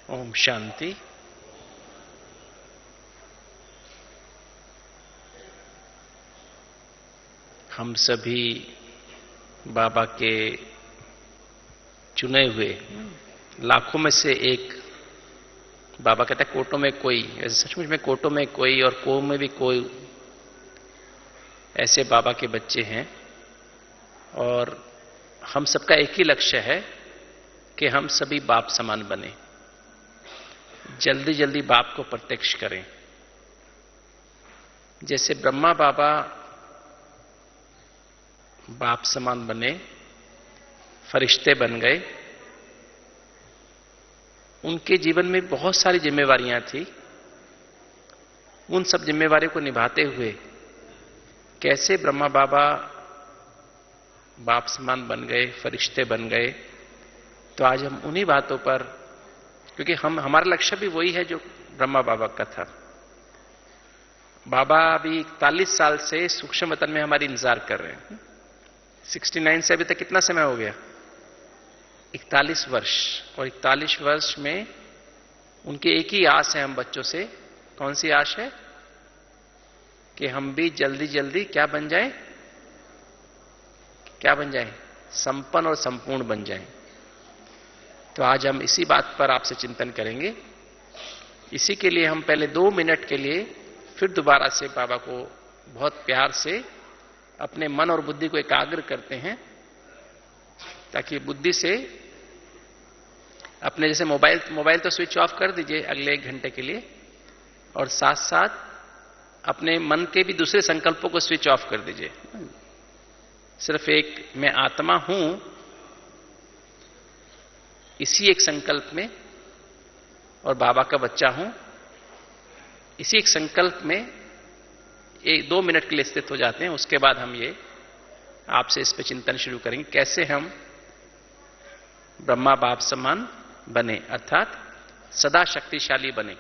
ओम शांति। हम सभी बाबा के चुने हुए लाखों में से एक, बाबा कहता है कोटों में कोई, ऐसे सचमुच में कोटों में कोई और को में भी कोई ऐसे बाबा के बच्चे हैं। और हम सबका एक ही लक्ष्य है कि हम सभी बाप समान बने, जल्दी जल्दी बाप को प्रत्यक्ष करें। जैसे ब्रह्मा बाबा बाप समान बने, फरिश्ते बन गए, उनके जीवन में बहुत सारी जिम्मेवारियां थी। उन सब जिम्मेवारियों को निभाते हुए कैसे ब्रह्मा बाबा बाप समान बन गए, फरिश्ते बन गए, तो आज हम उन्हीं बातों पर, क्योंकि हमारा लक्ष्य भी वही है जो ब्रह्मा बाबा का था। बाबा अभी 41 साल से सूक्ष्म वतन में हमारी इंतजार कर रहे हैं। 69 से अभी तक कितना समय हो गया? 41 वर्ष। और 41 वर्ष में उनकी एक ही आस है हम बच्चों से। कौन सी आश है? कि हम भी जल्दी जल्दी क्या बन जाएं? क्या बन जाएं? संपन्न और संपूर्ण बन जाएं। तो आज हम इसी बात पर आपसे चिंतन करेंगे। इसी के लिए हम पहले 2 मिनट के लिए फिर दोबारा से बाबा को बहुत प्यार से अपने मन और बुद्धि को एकाग्र करते हैं, ताकि बुद्धि से अपने, जैसे मोबाइल तो स्विच ऑफ कर दीजिए अगले 1 घंटे के लिए, और साथ साथ अपने मन के भी दूसरे संकल्पों को स्विच ऑफ कर दीजिए। सिर्फ एक मैं आत्मा हूं, इसी एक संकल्प में, और बाबा का बच्चा हूं, इसी एक संकल्प में 2 मिनट के लिए स्थित हो जाते हैं। उसके बाद हम ये आपसे इस पर चिंतन शुरू करेंगे, कैसे हम ब्रह्मा बाप समान बने, अर्थात सदा शक्तिशाली बने।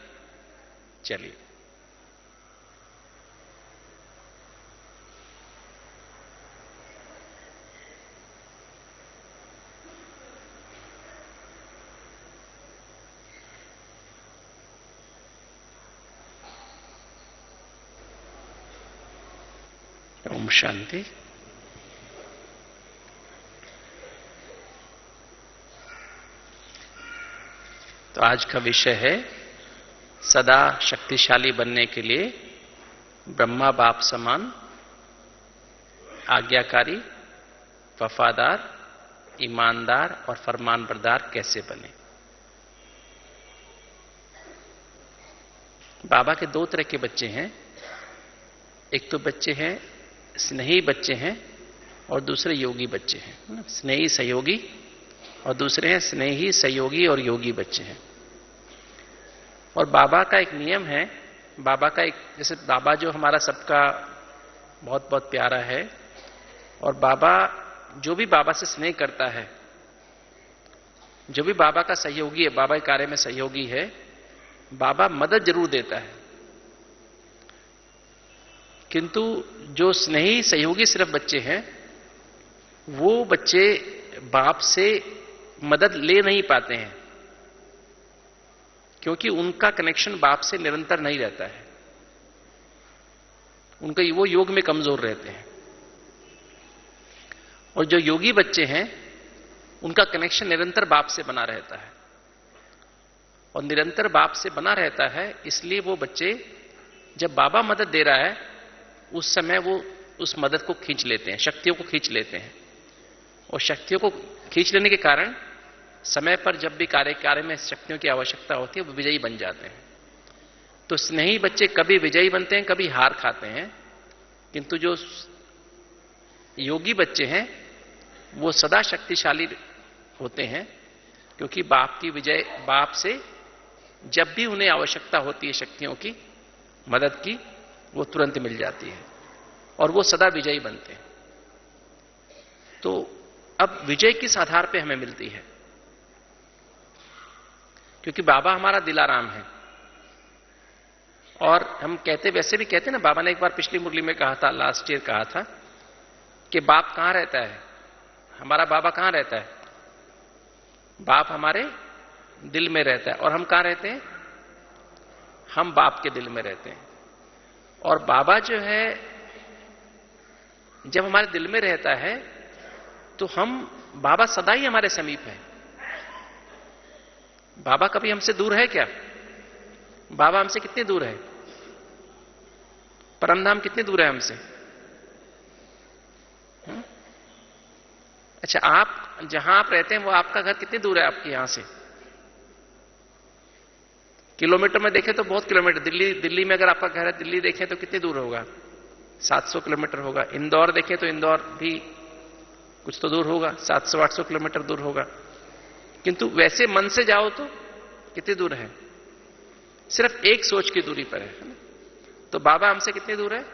चलिए। ओम शांति। तो आज का विषय है सदा शक्तिशाली बनने के लिए ब्रह्मा बाप समान आज्ञाकारी, वफादार, ईमानदार और फरमानबरदार कैसे बने। बाबा के 2 तरह के बच्चे हैं। एक तो बच्चे हैं स्नेही बच्चे हैं, और दूसरे योगी बच्चे हैं। स्नेही सहयोगी, और दूसरे हैं स्नेही सहयोगी और योगी बच्चे हैं। और बाबा का एक नियम है, बाबा का एक, जैसे बाबा जो हमारा सबका बहुत बहुत प्यारा है, और बाबा जो भी बाबा से स्नेह करता है, जो भी बाबा का सहयोगी है, बाबा के कार्य में सहयोगी है, बाबा मदद जरूर देता है। किंतु जो स्नेही सहयोगी सिर्फ बच्चे हैं, वो बच्चे बाप से मदद ले नहीं पाते हैं, क्योंकि उनका कनेक्शन बाप से निरंतर नहीं रहता है। उनका वो योग में कमजोर रहते हैं। और जो योगी बच्चे हैं, उनका कनेक्शन निरंतर बाप से बना रहता है। और निरंतर बाप से बना रहता है, इसलिए वो बच्चे जब बाबा मदद दे रहा है, उस समय वो उस मदद को खींच लेते हैं, शक्तियों को खींच लेते हैं। और शक्तियों को खींच लेने के कारण समय पर जब भी कार्य में शक्तियों की आवश्यकता होती है, वो विजयी बन जाते हैं। तो स्नेही बच्चे कभी विजयी बनते हैं, कभी हार खाते हैं। किंतु जो योगी बच्चे हैं, वो सदा शक्तिशाली होते हैं, क्योंकि बाप से जब भी उन्हें आवश्यकता होती है शक्तियों की, मदद की, वो तुरंत मिल जाती है, और वो सदा विजयी बनते हैं। तो अब विजय किस आधार पे हमें मिलती है? क्योंकि बाबा हमारा दिलाराम है। और हम कहते, वैसे भी कहते ना, बाबा ने एक बार पिछली मुरली में कहा था, लास्ट ईयर कहा था, कि बाप कहां रहता है? हमारा बाबा कहां रहता है? बाप हमारे दिल में रहता है। और हम कहां रहते हैं? हम बाप के दिल में रहते हैं। और बाबा जो है जब हमारे दिल में रहता है तो बाबा सदा ही हमारे समीप है। बाबा कभी हमसे दूर है क्या? बाबा हमसे कितने दूर है? परमधाम कितने दूर है हमसे? अच्छा, आप जहां आप रहते हैं वो आपका घर कितने दूर है आपके यहां से? किलोमीटर में देखें तो बहुत किलोमीटर। दिल्ली में अगर आपका घर है, दिल्ली देखें तो कितनी दूर होगा? 700 किलोमीटर होगा। इंदौर देखें तो इंदौर भी कुछ तो दूर होगा, 700-800 किलोमीटर दूर होगा। किंतु वैसे मन से जाओ तो कितनी दूर है? सिर्फ एक सोच की दूरी पर है ना? तो बाबा हमसे कितनी दूर है?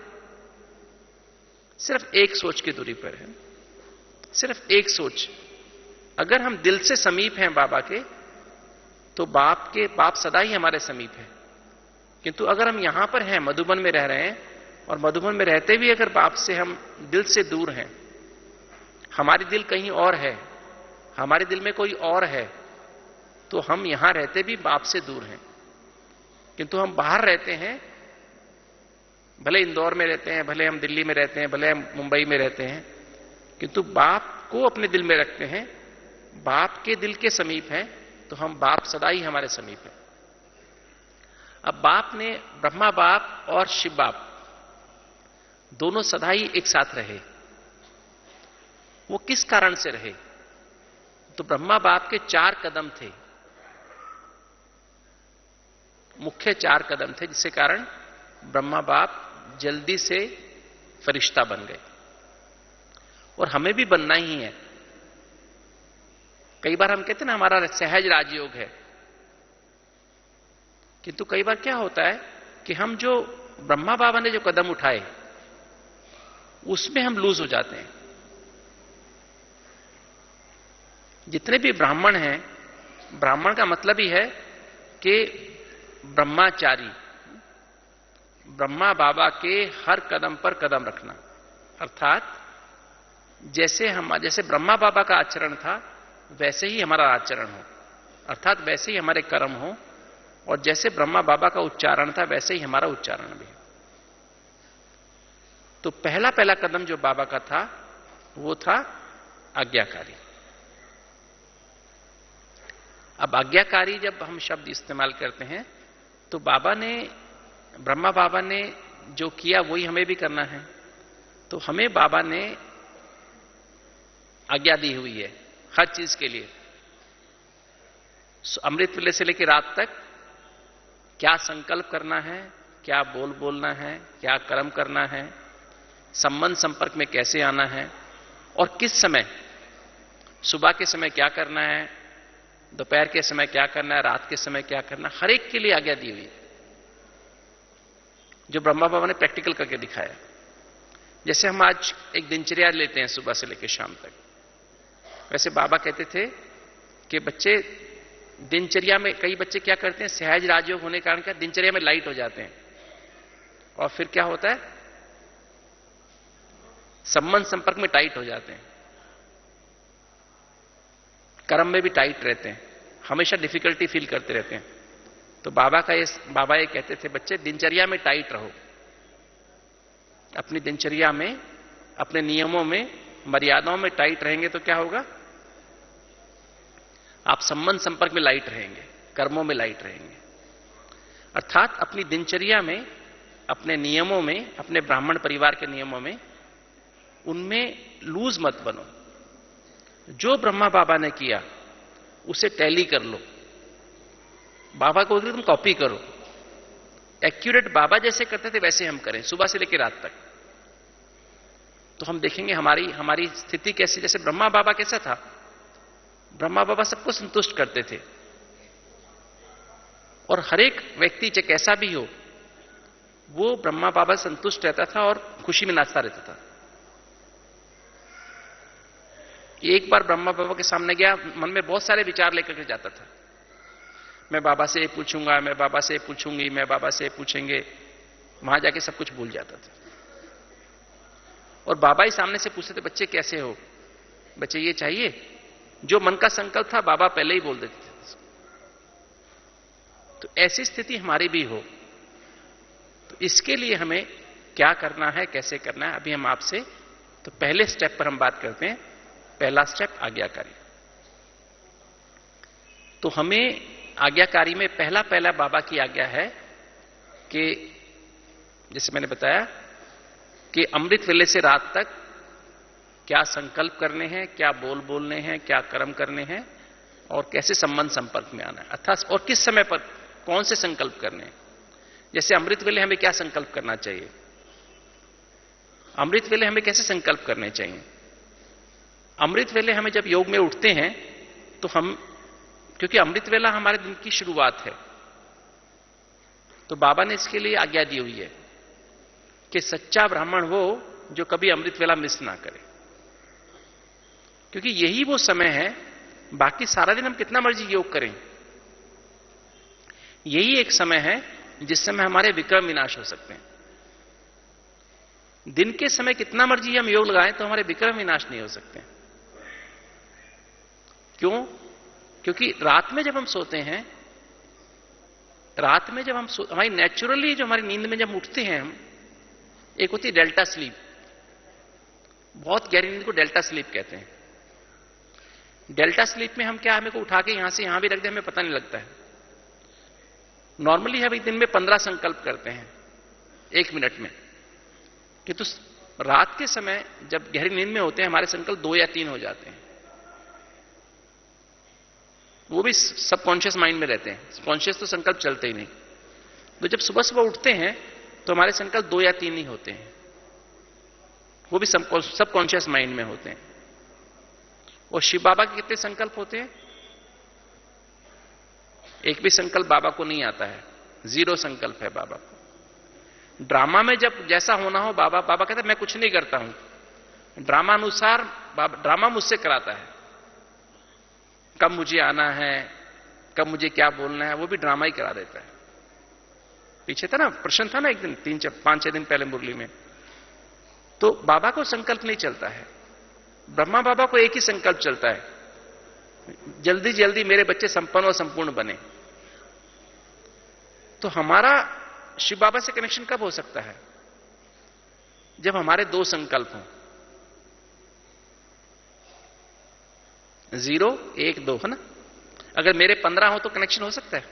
सिर्फ एक सोच की दूरी पर है। सिर्फ एक सोच। अगर हम दिल से समीप हैं बाबा के, तो बाप सदा ही हमारे समीप है। किंतु अगर हम यहां पर हैं, मधुबन में रह रहे हैं, और मधुबन में रहते भी अगर बाप से हम दिल से दूर हैं, हमारी दिल कहीं और है, हमारे दिल में कोई और है, तो हम यहां रहते भी बाप से दूर हैं। किंतु हम बाहर रहते हैं, भले इंदौर में रहते हैं, भले हम दिल्ली में रहते हैं, भले हम मुंबई में रहते हैं, किंतु बाप को अपने दिल में रखते हैं, बाप के दिल के समीप हैं, तो हम बाप सदा ही हमारे समीप है। अब बाप ने, ब्रह्मा बाप और शिव बाप दोनों सदा ही एक साथ रहे। वो किस कारण से रहे? तो ब्रह्मा बाप के 4 कदम थे, मुख्य 4 कदम थे, जिसके कारण ब्रह्मा बाप जल्दी से फरिश्ता बन गए। और हमें भी बनना ही है। कई बार हम कहते हैं ना हमारा सहज राजयोग है, किंतु कई बार क्या होता है कि हम जो ब्रह्मा बाबा ने जो कदम उठाए उसमें हम लूज हो जाते हैं। जितने भी ब्राह्मण हैं, ब्राह्मण का मतलब ही है कि ब्रह्माचारी, ब्रह्मा बाबा के हर कदम पर कदम रखना। अर्थात जैसे ब्रह्मा बाबा का आचरण था वैसे ही हमारा आचरण हो, अर्थात वैसे ही हमारे कर्म हो, और जैसे ब्रह्मा बाबा का उच्चारण था वैसे ही हमारा उच्चारण भी। तो पहला कदम जो बाबा का था वो था आज्ञाकारी। अब आज्ञाकारी जब हम शब्द इस्तेमाल करते हैं तो ब्रह्मा बाबा ने जो किया वही हमें भी करना है। तो हमें बाबा ने आज्ञा दी हुई है हर चीज के लिए। अमृत वेले से लेकर रात तक क्या संकल्प करना है, क्या बोलना है, क्या कर्म करना है, संबंध संपर्क में कैसे आना है, और किस समय, सुबह के समय क्या करना है, दोपहर के समय क्या करना है, रात के समय क्या करना, हर एक के लिए आज्ञा दी हुई है, जो ब्रह्मा बाबा ने प्रैक्टिकल करके दिखाया। जैसे हम आज एक दिनचर्या लेते हैं सुबह से लेकर शाम तक, वैसे बाबा कहते थे कि बच्चे दिनचर्या में, कई बच्चे क्या करते हैं, सहज राजयोग होने के कारण क्या दिनचर्या में लाइट हो जाते हैं, और फिर क्या होता है, संबंध संपर्क में टाइट हो जाते हैं, कर्म में भी टाइट रहते हैं, हमेशा डिफिकल्टी फील करते रहते हैं। तो बाबा ये कहते थे, बच्चे दिनचर्या में टाइट रहो, अपनी दिनचर्या में, अपने नियमों में, मर्यादाओं में टाइट रहेंगे तो क्या होगा, आप संबंध संपर्क में लाइट रहेंगे, कर्मों में लाइट रहेंगे। अर्थात अपनी दिनचर्या में, अपने नियमों में, अपने ब्राह्मण परिवार के नियमों में, उनमें लूज मत बनो। जो ब्रह्मा बाबा ने किया उसे टैली कर लो, बाबा को तुम कॉपी करो, एक्यूरेट बाबा जैसे करते थे वैसे हम करें सुबह से लेकर रात तक। तो हम देखेंगे हमारी स्थिति कैसी। जैसे ब्रह्मा बाबा कैसा था, ब्रह्मा बाबा सबको संतुष्ट करते थे, और हर एक व्यक्ति चाहे कैसा भी हो वो ब्रह्मा बाबा संतुष्ट रहता था और खुशी में नाचता रहता था। एक बार ब्रह्मा बाबा के सामने गया, मन में बहुत सारे विचार लेकर के जाता था, मैं बाबा से ये पूछूंगा, मैं बाबा से ये पूछूंगी, मैं बाबा से ये पूछेंगे, वहां जाके सब कुछ भूल जाता था। और बाबा ही सामने से पूछते थे, बच्चे कैसे हो, बच्चे ये चाहिए, जो मन का संकल्प था बाबा पहले ही बोल देते थे। तो ऐसी स्थिति हमारी भी हो, तो इसके लिए हमें क्या करना है, कैसे करना है, अभी हम आपसे तो पहले स्टेप पर हम बात करते हैं। पहला स्टेप आज्ञाकारी। तो हमें आज्ञाकारी में पहला बाबा की आज्ञा है कि जैसे मैंने बताया कि अमृत वेले से रात तक क्या संकल्प करने हैं, क्या बोल बोलने हैं, क्या कर्म करने हैं और कैसे संबंध संपर्क में आना है, अर्थात और किस समय पर कौन से संकल्प करने हैं। जैसे अमृत वेले हमें क्या संकल्प करना चाहिए, अमृत वेले हमें कैसे संकल्प करने चाहिए। अमृत वेले हमें जब योग में उठते हैं तो हम, क्योंकि अमृत वेला हमारे दिन की शुरुआत है, तो बाबा ने इसके लिए आज्ञा दी हुई है कि सच्चा ब्राह्मण वो जो कभी अमृत वेला मिस ना करे, क्योंकि यही वो समय है, बाकी सारा दिन हम कितना मर्जी योग करें, यही एक समय है जिस समय हमारे विक्रम विनाश हो सकते हैं। दिन के समय कितना मर्जी हम योग लगाएं तो हमारे विक्रम विनाश नहीं हो सकते। क्यों? क्योंकि रात में जब हम सोते हैं, रात में जब हम हमारी नेचुरली जो हमारी नींद में जब उठते हैं हम, एक होती है डेल्टा स्लीप, बहुत गहरी नींद को डेल्टा स्लीप कहते हैं। डेल्टा स्लीप में हम क्या, हमें को उठा के यहां से यहां भी रख दे हमें पता नहीं लगता है। नॉर्मली हम एक दिन में 15 संकल्प करते हैं 1 मिनट में, किंतु रात के समय जब गहरी नींद में होते हैं हमारे संकल्प 2 या 3 हो जाते हैं, वो भी सबकॉन्शियस माइंड में रहते हैं, कॉन्शियस तो संकल्प चलते ही नहीं। तो जब सुबह सुबह उठते हैं तो हमारे संकल्प 2 या 3 ही होते हैं, वो भी सबकॉन्शियस माइंड में होते हैं। और शिव बाबा के कितने संकल्प होते हैं? एक भी संकल्प बाबा को नहीं आता है, 0 संकल्प है बाबा को। ड्रामा में जब जैसा होना हो, बाबा कहता है मैं कुछ नहीं करता हूं, ड्रामा अनुसार ड्रामा मुझसे कराता है, कब मुझे आना है, कब मुझे क्या बोलना है, वो भी ड्रामा ही करा देता है। पीछे था ना, प्रश्न था ना एक दिन 5-6 दिन पहले मुरली में, तो बाबा को संकल्प नहीं चलता है, ब्रह्मा बाबा को एक ही संकल्प चलता है, जल्दी जल्दी मेरे बच्चे संपन्न और संपूर्ण बने। तो हमारा शिव बाबा से कनेक्शन कब हो सकता है? जब हमारे 2 संकल्प हों, 0, 1, 2, है ना। अगर मेरे 15 हो तो कनेक्शन हो सकता है?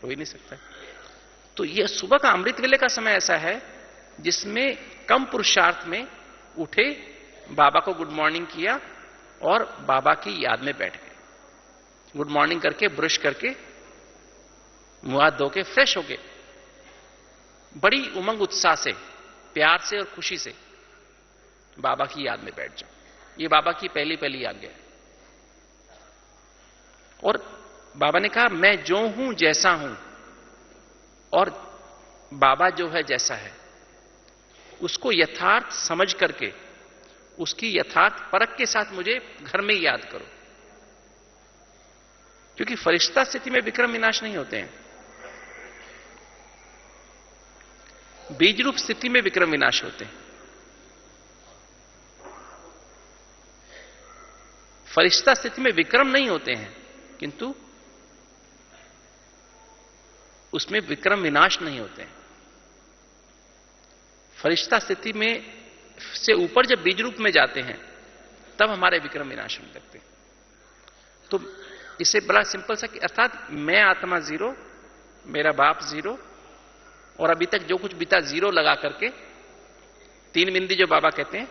हो ही नहीं सकता। तो यह सुबह का अमृत वेले का समय ऐसा है जिसमें कम पुरुषार्थ में उठे, बाबा को गुड मॉर्निंग किया और बाबा की याद में बैठ गए। गुड मॉर्निंग करके, ब्रश करके, मुंह हाथ धो के, फ्रेश होके, बड़ी उमंग उत्साह से, प्यार से और खुशी से बाबा की याद में बैठ जाओ। ये बाबा की पहली आज्ञा है। और बाबा ने कहा मैं जो हूं जैसा हूं, और बाबा जो है जैसा है उसको यथार्थ समझ करके, उसकी यथार्थ परख के साथ मुझे घर में ही याद करो, क्योंकि फरिश्ता स्थिति में विक्रम विनाश नहीं होते हैं, बीज रूप स्थिति में विक्रम विनाश होते हैं। फरिश्ता स्थिति में विक्रम नहीं होते हैं, किंतु उसमें विक्रम विनाश नहीं होते हैं। फरिश्ता स्थिति में से ऊपर जब बीज रूप में जाते हैं तब हमारे विक्रम विनाश होने लगते हैं। तो इसे बड़ा सिंपल सा कि अर्थात मैं आत्मा 0, मेरा बाप 0, और अभी तक जो कुछ बीता 0 लगा करके 3 बिंदी जो बाबा कहते हैं,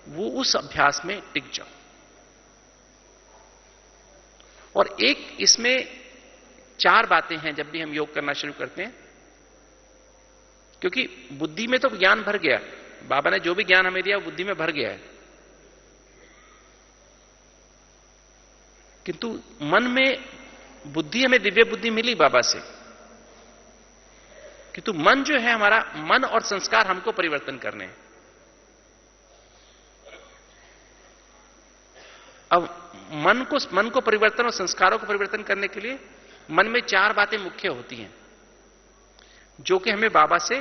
वो उस अभ्यास में टिक जाओ। और एक इसमें 4 बातें हैं जब भी हम योग करना शुरू करते हैं, क्योंकि बुद्धि में तो ज्ञान भर गया, बाबा ने जो भी ज्ञान हमें दिया वो बुद्धि में भर गया है, किंतु मन में बुद्धि, हमें दिव्य बुद्धि मिली बाबा से, किंतु मन जो है हमारा, मन और संस्कार हमको परिवर्तन करने हैं। अब मन को परिवर्तन और संस्कारों को परिवर्तन करने के लिए मन में 4 बातें मुख्य होती हैं, जो कि हमें बाबा से,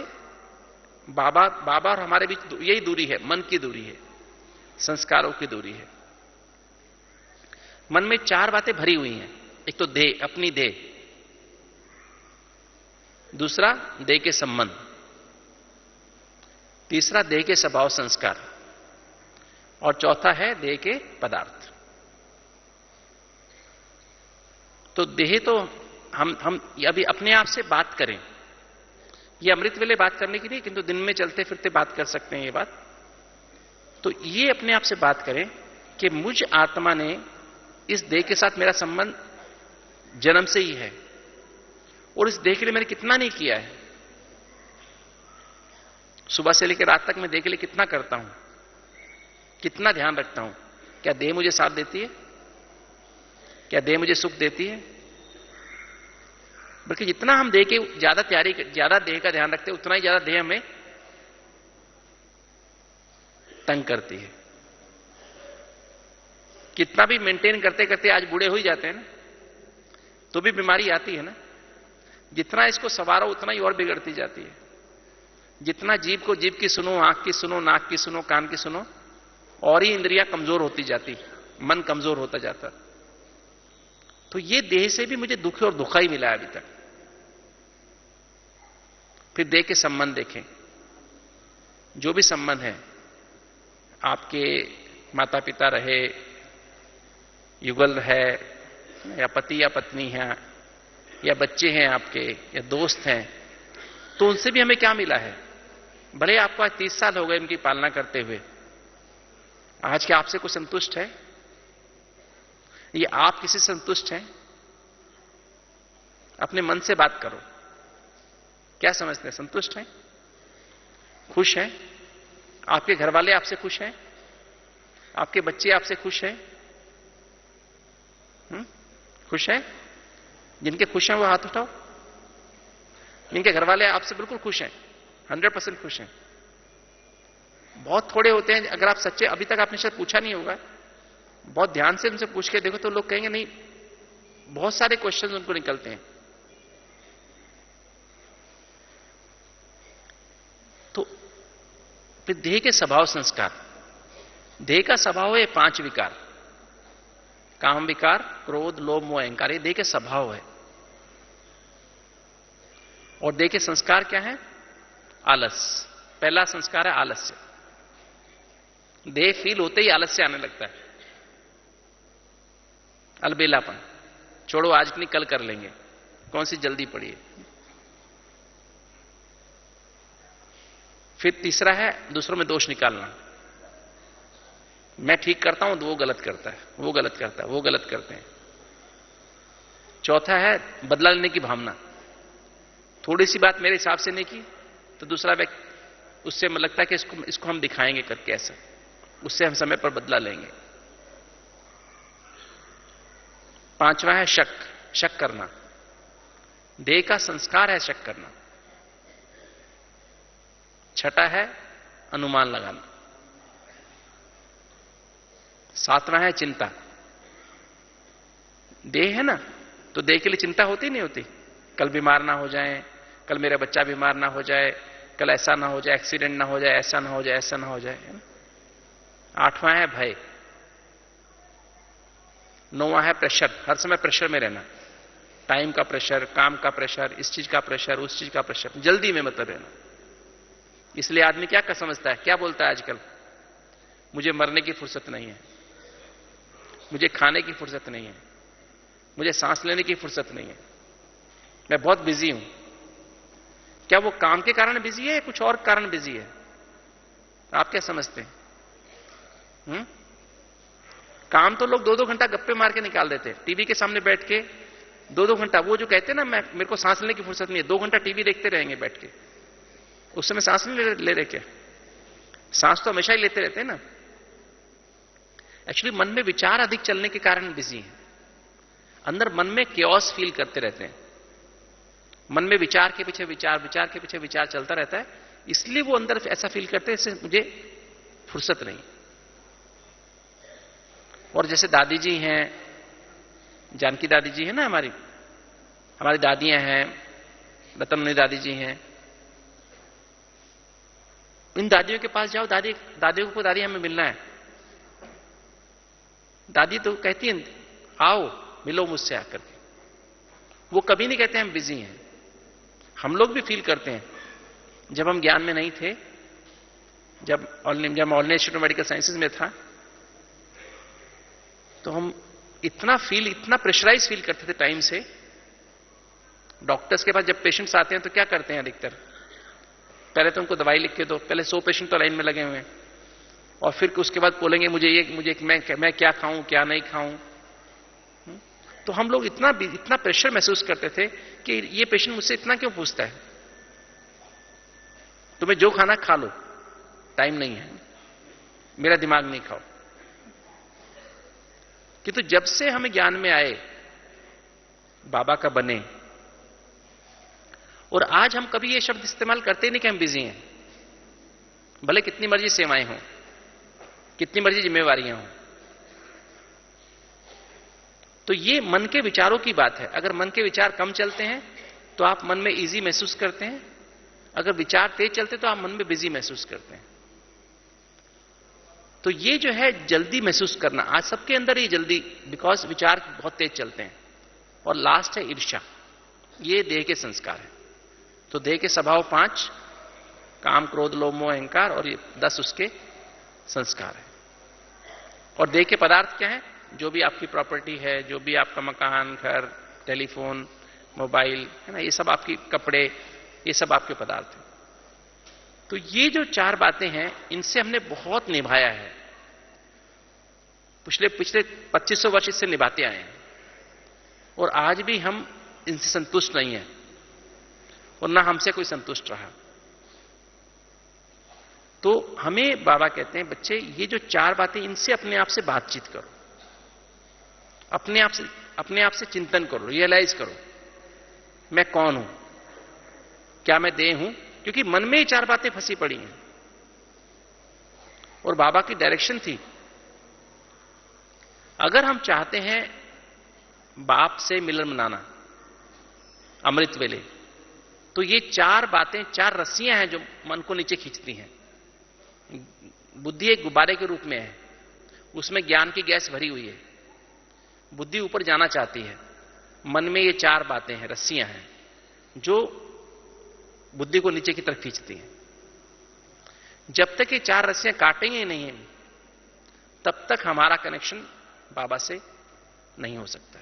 बाबा और हमारे बीच यही दूरी है, मन की दूरी है, संस्कारों की दूरी है। मन में 4 बातें भरी हुई हैं। एक तो देह, अपनी देह, दूसरा देह के संबंध, तीसरा देह के स्वभाव संस्कार, और चौथा है देह के पदार्थ। तो देह तो हम अभी अपने आप से बात करें, ये अमृत वेले बात करने की नहीं, किंतु दिन में चलते फिरते बात कर सकते हैं ये बात। तो ये अपने आप से बात करें कि मुझ आत्मा ने, इस देह के साथ मेरा संबंध जन्म से ही है, और इस देह के लिए मैंने कितना नहीं किया है। सुबह से लेकर रात तक मैं देह के लिए कितना करता हूं, कितना ध्यान रखता हूं। क्या देह मुझे साथ देती है? क्या देह मुझे सुख देती है? बल्कि जितना हम देह के ज्यादा देह का ध्यान रखते हैं, उतना ही ज्यादा देह हमें तंग करती है। कितना भी मेंटेन करते करते आज बूढ़े हो ही जाते हैं ना, तो भी बीमारी आती है ना। जितना इसको संवारो उतना ही और बिगड़ती जाती है। जितना जीभ को जीभ की सुनो, आंख की सुनो, नाक की सुनो, कान की सुनो, और ही इंद्रियां कमजोर होती जाती, मन कमजोर होता जाता। तो ये देह से भी मुझे दुख और धोखा ही मिला है अभी तक। फिर देह के संबंध देखें, जो भी संबंध है, आपके माता पिता रहे, युगल है, या पति या पत्नी है, या बच्चे हैं आपके, या दोस्त हैं, तो उनसे भी हमें क्या मिला है? भले आपको आज 30 साल हो गए उनकी पालना करते हुए, आज क्या आपसे कुछ संतुष्ट है? ये आप किसी से संतुष्ट हैं? अपने मन से बात करो, क्या समझते हैं? संतुष्ट हैं? खुश हैं? आपके घर वाले आपसे खुश हैं? आपके बच्चे आपसे खुश हैं? खुश हैं? जिनके खुश हैं वो हाथ उठाओ। जिनके घर वाले आपसे बिल्कुल खुश हैं, 100% खुश हैं। बहुत थोड़े होते हैं, अगर आप सच्चे, अभी तक आपने शायद पूछा नहीं होगा, बहुत ध्यान से उनसे पूछ के देखो तो लोग कहेंगे नहीं, बहुत सारे क्वेश्चंस उनको निकलते हैं। तो फिर देह के स्वभाव संस्कार, देह का स्वभाव है 5 विकार, काम विकार, क्रोध, लोभ, मोह, अहंकार, ये देह के स्वभाव है। और देह के संस्कार क्या है? आलस। पहला संस्कार है आलस्य। देह फील होते ही आलस्य आने लगता है, अलबेलापन, छोड़ो आज नहीं कल कर लेंगे, कौन सी जल्दी पड़ी है। फिर तीसरा है दूसरों में दोष निकालना, मैं ठीक करता हूं तो वो गलत करता है, वो गलत करता है, वो गलत करते हैं। चौथा है बदला लेने की भावना, थोड़ी सी बात मेरे हिसाब से नहीं की तो दूसरा व्यक्ति, उससे मुझे लगता है कि इसको हम दिखाएंगे करके ऐसा, उससे हम समय पर बदला लेंगे। पांचवा है शक, शक करना, देह का संस्कार है शक करना। छठा है अनुमान लगाना। सातवां है चिंता। देह है ना, तो देह के लिए चिंता होती नहीं होती? कल बीमार ना हो जाए, कल मेरा बच्चा बीमार ना हो जाए, कल ऐसा ना हो जाए, एक्सीडेंट ना हो जाए, ऐसा ना हो जाए, ऐसा ना हो जाए, है ना? आठवां है भय। नौवां है प्रेशर, हर समय प्रेशर में रहना, टाइम का प्रेशर, काम का प्रेशर, इस चीज का प्रेशर, उस चीज का प्रेशर, जल्दी में मतलब रहना। इसलिए आदमी क्या समझता है, क्या बोलता है आजकल? मुझे मरने की फुर्सत नहीं है, मुझे खाने की फुर्सत नहीं है, मुझे सांस लेने की फुर्सत नहीं है, मैं बहुत बिजी हूं। क्या वो काम के कारण बिजी है या कुछ और कारण बिजी है? आप क्या समझते हैं? काम तो लोग 2-2 घंटा गप्पे मार के निकाल देते हैं, टीवी के सामने बैठ के 2-2 घंटा। वो जो कहते हैं ना, मेरे को सांस लेने की फुर्सत नहीं है, 2 घंटा टीवी देखते रहेंगे बैठ के, उस समय सांस नहीं ले रहे क्या? सांस तो हमेशा ही लेते रहते हैं ना। एक्चुअली मन में विचार अधिक चलने के कारण बिजी हैं, अंदर मन में क्योस फील करते रहते हैं, मन में विचार के पीछे विचार, विचार के पीछे विचार चलता रहता है, इसलिए वो अंदर ऐसा फील करते हैं जैसे मुझे फुर्सत नहीं। और जैसे दादी जी हैं, जानकी दादी जी है ना, हमारी दादियां हैं, रतनमणि दादी जी हैं, इन दादियों के पास जाओ, दादियों को दादी हमें मिलना है, दादी तो कहती हैं आओ मिलो मुझसे आकर के। वो कभी नहीं कहते हम बिजी हैं, हम लोग भी फील करते हैं। जब हम ज्ञान में नहीं थे, जब all institute of medical sciences में था, तो हम इतना प्रेशराइज फील करते थे टाइम से। डॉक्टर्स के पास जब पेशेंट्स आते हैं तो क्या करते हैं अधिकतर, पहले तो उनको दवाई लिख के दो, पहले 100 पेशेंट तो लाइन में लगे हुए हैं, और फिर उसके बाद बोलेंगे मैं क्या खाऊं क्या नहीं खाऊं। तो हम लोग इतना प्रेशर महसूस करते थे कि ये पेशेंट मुझसे इतना क्यों पूछता है, तुम्हें जो खाना खा लो, टाइम नहीं है, मेरा दिमाग नहीं खाओ। किंतु जब से हमें ज्ञान में आए, बाबा का बने, और आज हम कभी ये शब्द इस्तेमाल करते नहीं कि हम बिजी हैं, भले कितनी मर्जी सेवाएं हों, कितनी मर्जी जिम्मेवारियां हों। तो ये मन के विचारों की बात है। अगर मन के विचार कम चलते हैं तो आप मन में इजी महसूस करते हैं, अगर विचार तेज चलते तो आप मन में बिजी महसूस करते हैं। तो ये जो है जल्दी महसूस करना, आज सबके अंदर ये जल्दी, बिकॉज विचार बहुत तेज चलते हैं। और लास्ट है ईर्ष्या, ये देह के संस्कार है। तो देह के स्वभाव 5, काम क्रोध लोभ मोह अहंकार, और ये 10 उसके संस्कार है। और देह के पदार्थ क्या है, जो भी आपकी प्रॉपर्टी है, जो भी आपका मकान, घर, टेलीफोन, मोबाइल है ना, ये सब आपकी कपड़े, ये सब आपके पदार्थ हैं। तो ये जो 4 बातें हैं, इनसे हमने बहुत निभाया है, पिछले 2500 वर्ष इससे निभाते आए हैं, और आज भी हम इनसे संतुष्ट नहीं हैं, और ना हमसे कोई संतुष्ट रहा। तो हमें बाबा कहते हैं, बच्चे ये जो 4 बातें, इनसे अपने आप से बातचीत करो, अपने आप से चिंतन करो, रियलाइज करो, मैं कौन हूं, क्या मैं देह हूं, क्योंकि मन में ही 4 बातें फंसी पड़ी हैं। और बाबा की डायरेक्शन थी, अगर हम चाहते हैं बाप से मिलन मनाना अमृत वेले, तो ये 4 बातें, 4 रस्सियां हैं जो मन को नीचे खींचती हैं। बुद्धि एक गुब्बारे के रूप में है, उसमें ज्ञान की गैस भरी हुई है, बुद्धि ऊपर जाना चाहती है। मन में ये 4 बातें हैं, रस्सियां हैं, जो बुद्धि को नीचे की तरफ खींचती हैं। जब तक ये 4 रस्सियां काटेंगे नहीं, तब तक हमारा कनेक्शन बाबा से नहीं हो सकता।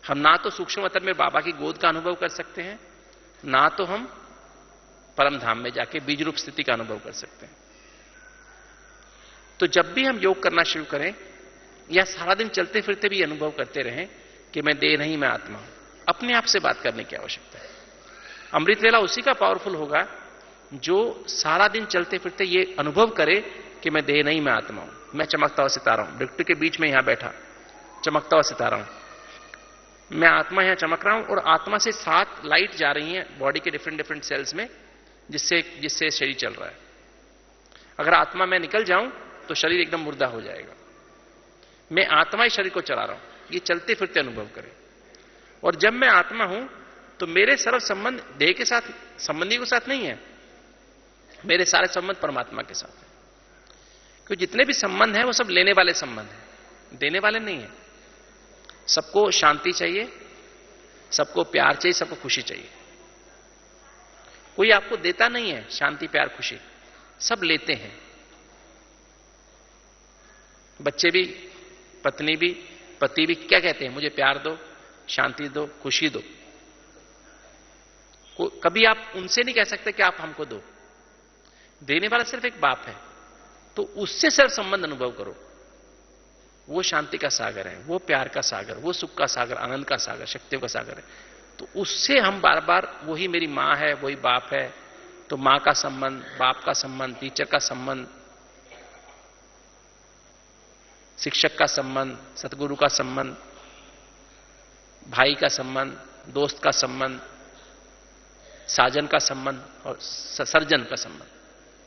हम ना तो सूक्ष्म स्तर में बाबा की गोद का अनुभव कर सकते हैं, ना तो हम परम धाम में जाके बीज रूप स्थिति का अनुभव कर सकते हैं। तो जब भी हम योग करना शुरू करें, या सारा दिन चलते फिरते भी अनुभव करते रहें कि मैं देह नहीं, मैं आत्मा हूं, अपने आप से बात करने की आवश्यकता है। अमृत वेला उसी का पावरफुल होगा जो सारा दिन चलते फिरते ये अनुभव करे कि मैं देह नहीं, मैं आत्मा हूं, मैं चमकता हुआ सितारा हूं, वृक्ष के बीच में यहां बैठा चमकता हुआ सितारा हूं, मैं आत्मा यहां चमक रहा हूं, और आत्मा से 7 लाइट जा रही हैं बॉडी के डिफरेंट सेल्स में, जिससे शरीर चल रहा है। अगर आत्मा मैं निकल जाऊं तो शरीर एकदम मुर्दा हो जाएगा। मैं आत्मा ही शरीर को चला रहा हूं, ये चलते फिरते अनुभव करें। और जब मैं आत्मा हूं तो मेरे सर्व संबंध देह के साथ, संबंधी के साथ नहीं है, मेरे सारे संबंध परमात्मा के साथ है। क्योंकि जितने भी संबंध हैं वो सब लेने वाले संबंध हैं, देने वाले नहीं है। सबको शांति चाहिए, सबको प्यार चाहिए, सबको खुशी चाहिए। कोई आपको देता नहीं है शांति प्यार खुशी, सब लेते हैं। बच्चे भी, पत्नी भी, पति भी क्या कहते हैं, मुझे प्यार दो, शांति दो, खुशी दो। कभी आप उनसे नहीं कह सकते कि आप हमको दो। देने वाला सिर्फ एक बाप है, तो उससे सिर्फ संबंध अनुभव करो। वो शांति का सागर है, वो प्यार का सागर, वो सुख का सागर, आनंद का सागर, शक्तियों का सागर है। तो उससे हम बार बार, वही मेरी मां है, वही बाप है, तो मां का संबंध, बाप का संबंध, टीचर का संबंध, शिक्षक का संबंध, सतगुरु का संबंध, भाई का संबंध, दोस्त का संबंध, साजन का संबंध और सर्जन का संबंध,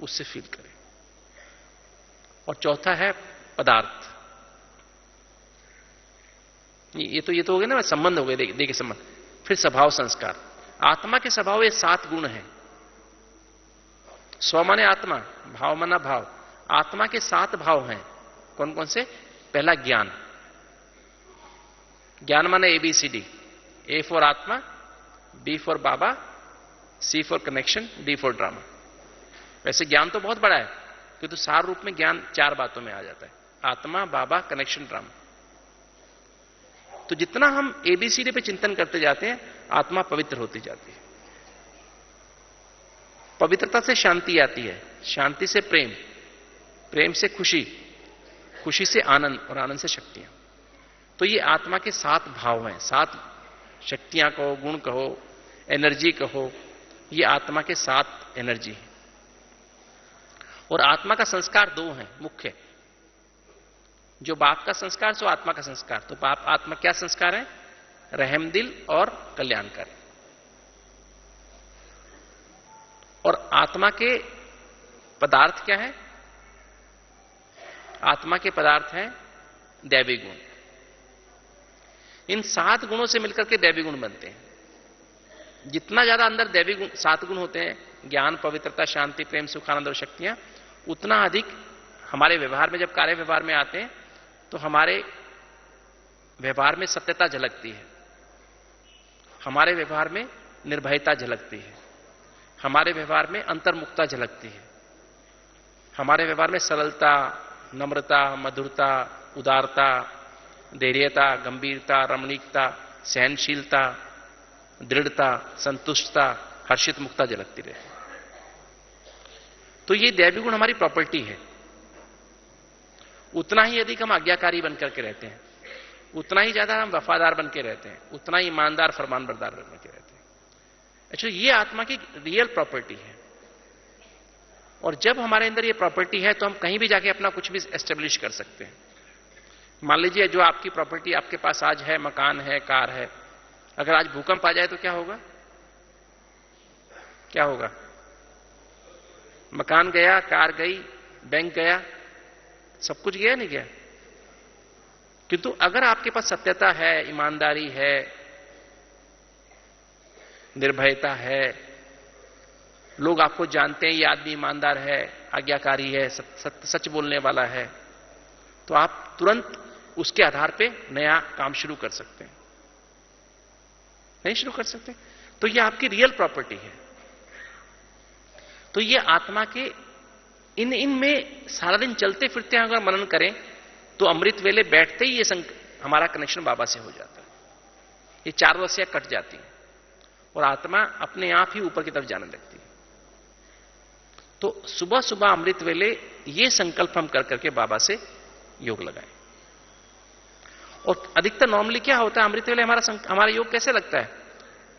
उससे फील करें। और चौथा है पदार्थ। ये तो हो गया ना, संबंध हो गए, देखिए संबंध। फिर स्वभाव संस्कार। आत्मा के स्वभाव ये 7 गुण हैं। स्व माने आत्मा, भाव माना भाव। आत्मा के 7 भाव हैं। कौन कौन से? पहला ज्ञान। ज्ञान माने ABCD। A फॉर आत्मा, B for Baba, C for connection, D for drama. वैसे ज्ञान तो बहुत बड़ा है, किंतु सार रूप में ज्ञान 4 बातों में आ जाता है, आत्मा, बाबा, कनेक्शन, ड्रामा। तो जितना हम ABCD पे चिंतन करते जाते हैं, आत्मा पवित्र होती जाती है। पवित्रता से शांति आती है, शांति से प्रेम, प्रेम से खुशी, खुशी से आनंद, और आनंद से शक्तियां। तो ये आत्मा के 7 भाव हैं, 7 शक्तियां कहो, गुण कहो, एनर्जी कहो, ये आत्मा के 7 एनर्जी हैं। और आत्मा का संस्कार 2 हैं मुख्य, जो बाप का संस्कार, सो आत्मा का संस्कार। तो बाप आत्मा क्या संस्कार है? रहमदिल और कल्याणकारी। और आत्मा के पदार्थ क्या है? आत्मा के पदार्थ हैं दैवी गुण। इन 7 गुणों से मिलकर के दैवी गुण बनते हैं। जितना ज्यादा अंदर दैवी गुण 7 गुण होते हैं, ज्ञान, पवित्रता, शांति, प्रेम, सुख, आनंद और शक्तियां, उतना अधिक हमारे व्यवहार में, जब कार्य व्यवहार में आते हैं तो हमारे व्यवहार में सत्यता झलकती है, हमारे व्यवहार में निर्भयता झलकती है, हमारे व्यवहार में अंतर्मुखता झलकती है, हमारे व्यवहार में सरलता, नम्रता, मधुरता, उदारता, धैर्यता, गंभीरता, रमणीकता, सहनशीलता, दृढ़ता, संतुष्टता, हर्षित मुक्ता झलकती रहती है। तो ये दैवी गुण हमारी प्रॉपर्टी है। उतना ही अधिक हम आज्ञाकारी बनकर के रहते हैं, उतना ही ज्यादा हम वफादार बन के रहते हैं, उतना ही ईमानदार, फरमानबरदार बन के रहते हैं। अच्छा, ये आत्मा की रियल प्रॉपर्टी है। और जब हमारे अंदर ये प्रॉपर्टी है तो हम कहीं भी जाके अपना कुछ भी एस्टेब्लिश कर सकते हैं। मान लीजिए जो आपकी प्रॉपर्टी आपके पास आज है, मकान है, कार है, अगर आज भूकंप आ जाए तो क्या होगा? क्या होगा? मकान गया, कार गई, बैंक गया, सब कुछ गया नहीं गया? किंतु अगर आपके पास सत्यता है, ईमानदारी है, निर्भयता है, लोग आपको जानते हैं ये आदमी ईमानदार है, आज्ञाकारी है, सच बोलने वाला है, तो आप तुरंत उसके आधार पे नया काम शुरू कर सकते हैं। नहीं शुरू कर सकते? तो ये आपकी रियल प्रॉपर्टी है। तो ये आत्मा के इनमें सारा दिन चलते फिरते अगर मनन करें तो अमृत वेले बैठते ही ये हमारा कनेक्शन बाबा से हो जाता है। ये 4 रस्सियां कट जाती हैं और आत्मा अपने आप ही ऊपर की तरफ जाने लगती है। तो सुबह सुबह अमृत वेले ये संकल्प हम कर करके बाबा से योग लगाएं। और अधिकतर नॉर्मली क्या होता है, अमृत वेले हमारा योग कैसे लगता है?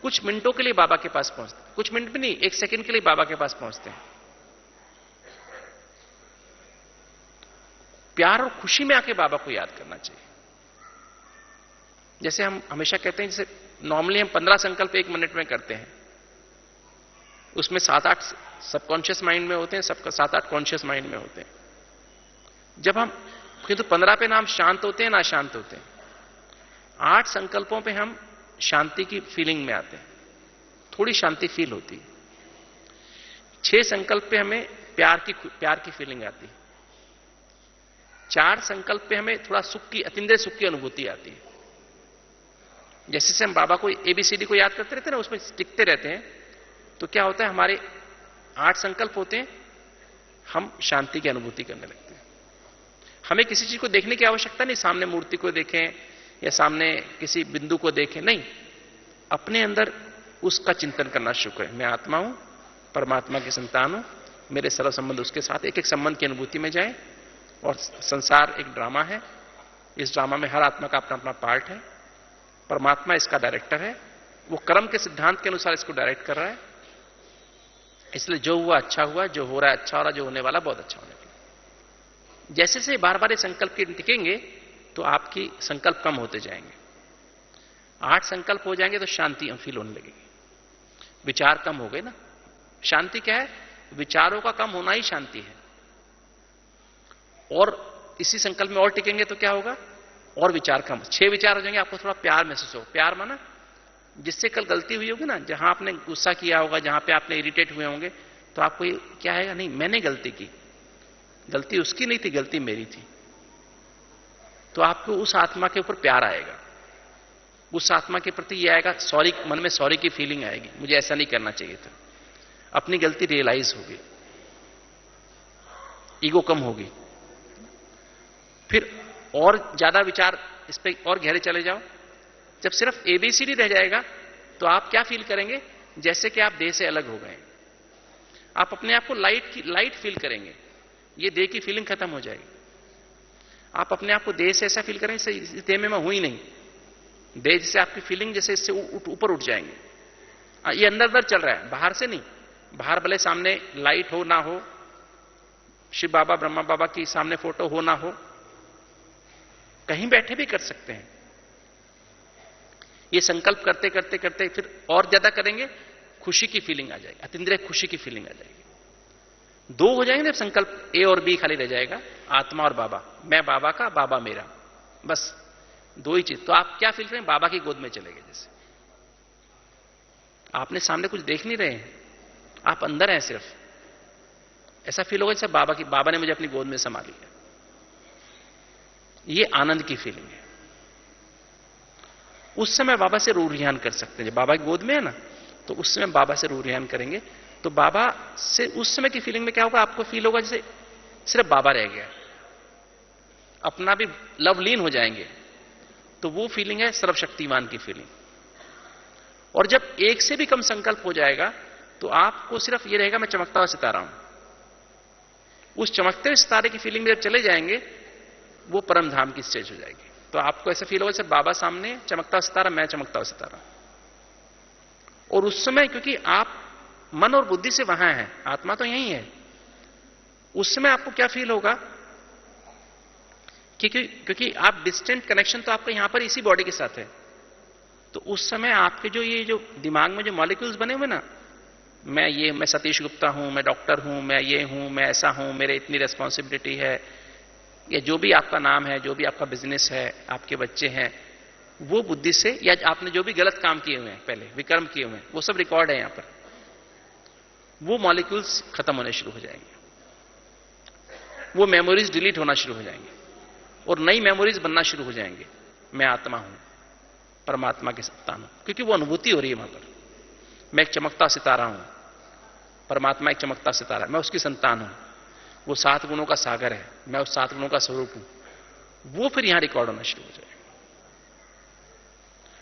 कुछ मिनटों के लिए बाबा के पास पहुंचते, कुछ मिनट भी नहीं, 1 सेकंड के लिए बाबा के पास पहुंचते हैं। प्यार और खुशी में आके बाबा को याद करना चाहिए। जैसे हम हमेशा कहते हैं, जैसे नॉर्मली हम 15 संकल्प 1 मिनट में करते हैं, उसमें 7-8 सबकॉन्शियस माइंड में होते हैं, 7-8 कॉन्शियस माइंड में होते हैं। जब हम किंतु 15 पे ना हम शांत होते हैं ना शांत होते हैं। 8 संकल्पों पे हम शांति की फीलिंग में आते हैं, थोड़ी शांति फील होती है। 6 संकल्प पे हमें प्यार की फीलिंग आती है। 4 संकल्प पे हमें थोड़ा सुख की, अतिंद्रिय सुख की अनुभूति आती है। जैसे से हम बाबा को ABCD को याद करते रहते हैं ना, उसमें टिकते रहते हैं, तो क्या होता है, हमारे 8 संकल्प होते हैं, हम शांति की अनुभूति करने लगते हैं। हमें किसी चीज को देखने की आवश्यकता नहीं, सामने मूर्ति को देखें या सामने किसी बिंदु को देखें, नहीं, अपने अंदर उसका चिंतन करना शुरू करें। मैं आत्मा हूं, परमात्मा की संतान हूं, मेरे सर्व संबंध उसके साथ, एक एक संबंध की अनुभूति में जाएं। और संसार एक ड्रामा है, इस ड्रामा में हर आत्मा का अपना अपना पार्ट है, परमात्मा इसका डायरेक्टर है, वो कर्म के सिद्धांत के अनुसार इसको डायरेक्ट कर रहा है। इसलिए जो हुआ अच्छा हुआ, जो हो रहा है अच्छा हो रहा है, जो होने वाला बहुत अच्छा होने वाला। जैसे जैसे बार बार ये संकल्प के टिकेंगे तो आपकी संकल्प कम होते जाएंगे। 8 संकल्प हो जाएंगे तो शांति फील होने लगेगी, विचार कम हो गए ना। शांति क्या है? विचारों का कम होना ही शांति है। और इसी संकल्प में और टिकेंगे तो क्या होगा? और विचार कम, 6 विचार हो जाएंगे, आपको थोड़ा प्यार महसूस हो। प्यार माना जिससे कल गलती हुई होगी ना, जहां आपने गुस्सा किया होगा, जहां पे आपने इरिटेट हुए होंगे, तो आपको क्या है, नहीं मैंने गलती की, गलती उसकी नहीं थी, गलती मेरी थी। तो आपको उस आत्मा के ऊपर प्यार आएगा, उस आत्मा के प्रति यह आएगा, सॉरी, मन में सॉरी की फीलिंग आएगी, मुझे ऐसा नहीं करना चाहिए था, अपनी गलती रियलाइज होगी, ईगो कम होगी। फिर और ज्यादा विचार इस पे और गहरे चले जाओ। जब सिर्फ एबीसीडी रह जाएगा तो आप क्या फील करेंगे? जैसे कि आप देह से अलग हो गए। आप अपने आप को लाइट फील करेंगे। ये देह की फीलिंग खत्म हो जाएगी। आप अपने आप को देह से ऐसा फील करेंगे इस देह में मैं हूं ही नहीं। देह जैसे आपकी फीलिंग जैसे इससे ऊपर उठ जाएंगे। ये अंदर अंदर चल रहा है, बाहर से नहीं। बाहर भले सामने लाइट हो ना हो, शिव बाबा ब्रह्मा बाबा की सामने फोटो हो ना हो, कहीं बैठे भी कर सकते हैं। ये संकल्प करते करते करते फिर और ज्यादा करेंगे, खुशी की फीलिंग आ जाएगी, अतीन्द्रिय खुशी की फीलिंग आ जाएगी। दो हो जाएंगे जब संकल्प, ए और बी खाली रह जाएगा, आत्मा और बाबा। मैं बाबा का, बाबा मेरा, बस दो ही चीज। तो आप क्या फील करें? बाबा की गोद में चले गए। जैसे आपने सामने कुछ देख नहीं रहे हैं, आप अंदर हैं सिर्फ। ऐसा फील होगा जैसे बाबा ने मुझे अपनी गोद में संभाल लिया। ये आनंद की फीलिंग है। उस समय बाबा से रूह रिहान कर सकते हैं। जब बाबा की गोद में है ना, तो उस समय बाबा से रूह रिहान करेंगे। तो बाबा से उस समय की फीलिंग में क्या होगा? आपको फील होगा जैसे सिर्फ बाबा रह गया, अपना भी लवलीन हो जाएंगे। तो वो फीलिंग है सर्वशक्तिमान की फीलिंग। और जब एक से भी कम संकल्प हो जाएगा तो आपको सिर्फ ये रहेगा मैं चमकता हुआ सितारा हूं। उस चमकते हुए सितारे की फीलिंग में जब चले जाएंगे, वो परम धाम की स्टेज हो जाएगी। तो आपको ऐसा फील होगा जैसे बाबा सामने, चमकता हुआ सितारा, मैं चमकता हुआ सितारा। और उस समय क्योंकि आप मन और बुद्धि से वहां हैं, आत्मा तो यही है, उस समय आपको क्या फील होगा? क्योंकि आप डिस्टेंट कनेक्शन तो आपका यहां पर इसी बॉडी के साथ है। तो उस समय आपके जो दिमाग में जो मॉलिक्यूल्स बने हुए ना, मैं सतीश गुप्ता हूं, मैं डॉक्टर हूं, मैं ये हूं, मैं ऐसा हूं, मेरे इतनी रेस्पॉन्सिबिलिटी है, या जो भी आपका नाम है, जो भी आपका बिजनेस है, आपके बच्चे हैं, वो बुद्धि से, या आपने जो भी गलत काम किए हुए हैं पहले, विकर्म किए हुए हैं, वो सब रिकॉर्ड है यहां पर। वो मॉलिक्यूल्स खत्म होने शुरू हो जाएंगे, वो मेमोरीज डिलीट होना शुरू हो जाएंगे और नई मेमोरीज बनना शुरू हो जाएंगे। मैं आत्मा हूं, परमात्मा की संतान हूं, क्योंकि वो अनुभूति हो रही है वहां पर। मैं एक चमकता सितारा हूं, परमात्मा एक चमकता सितारा है, मैं उसकी संतान हूं। वो 7 गुणों का सागर है, मैं उस 7 गुणों का स्वरूप हूं। वो फिर यहां रिकॉर्ड होना शुरू हो जाएगा।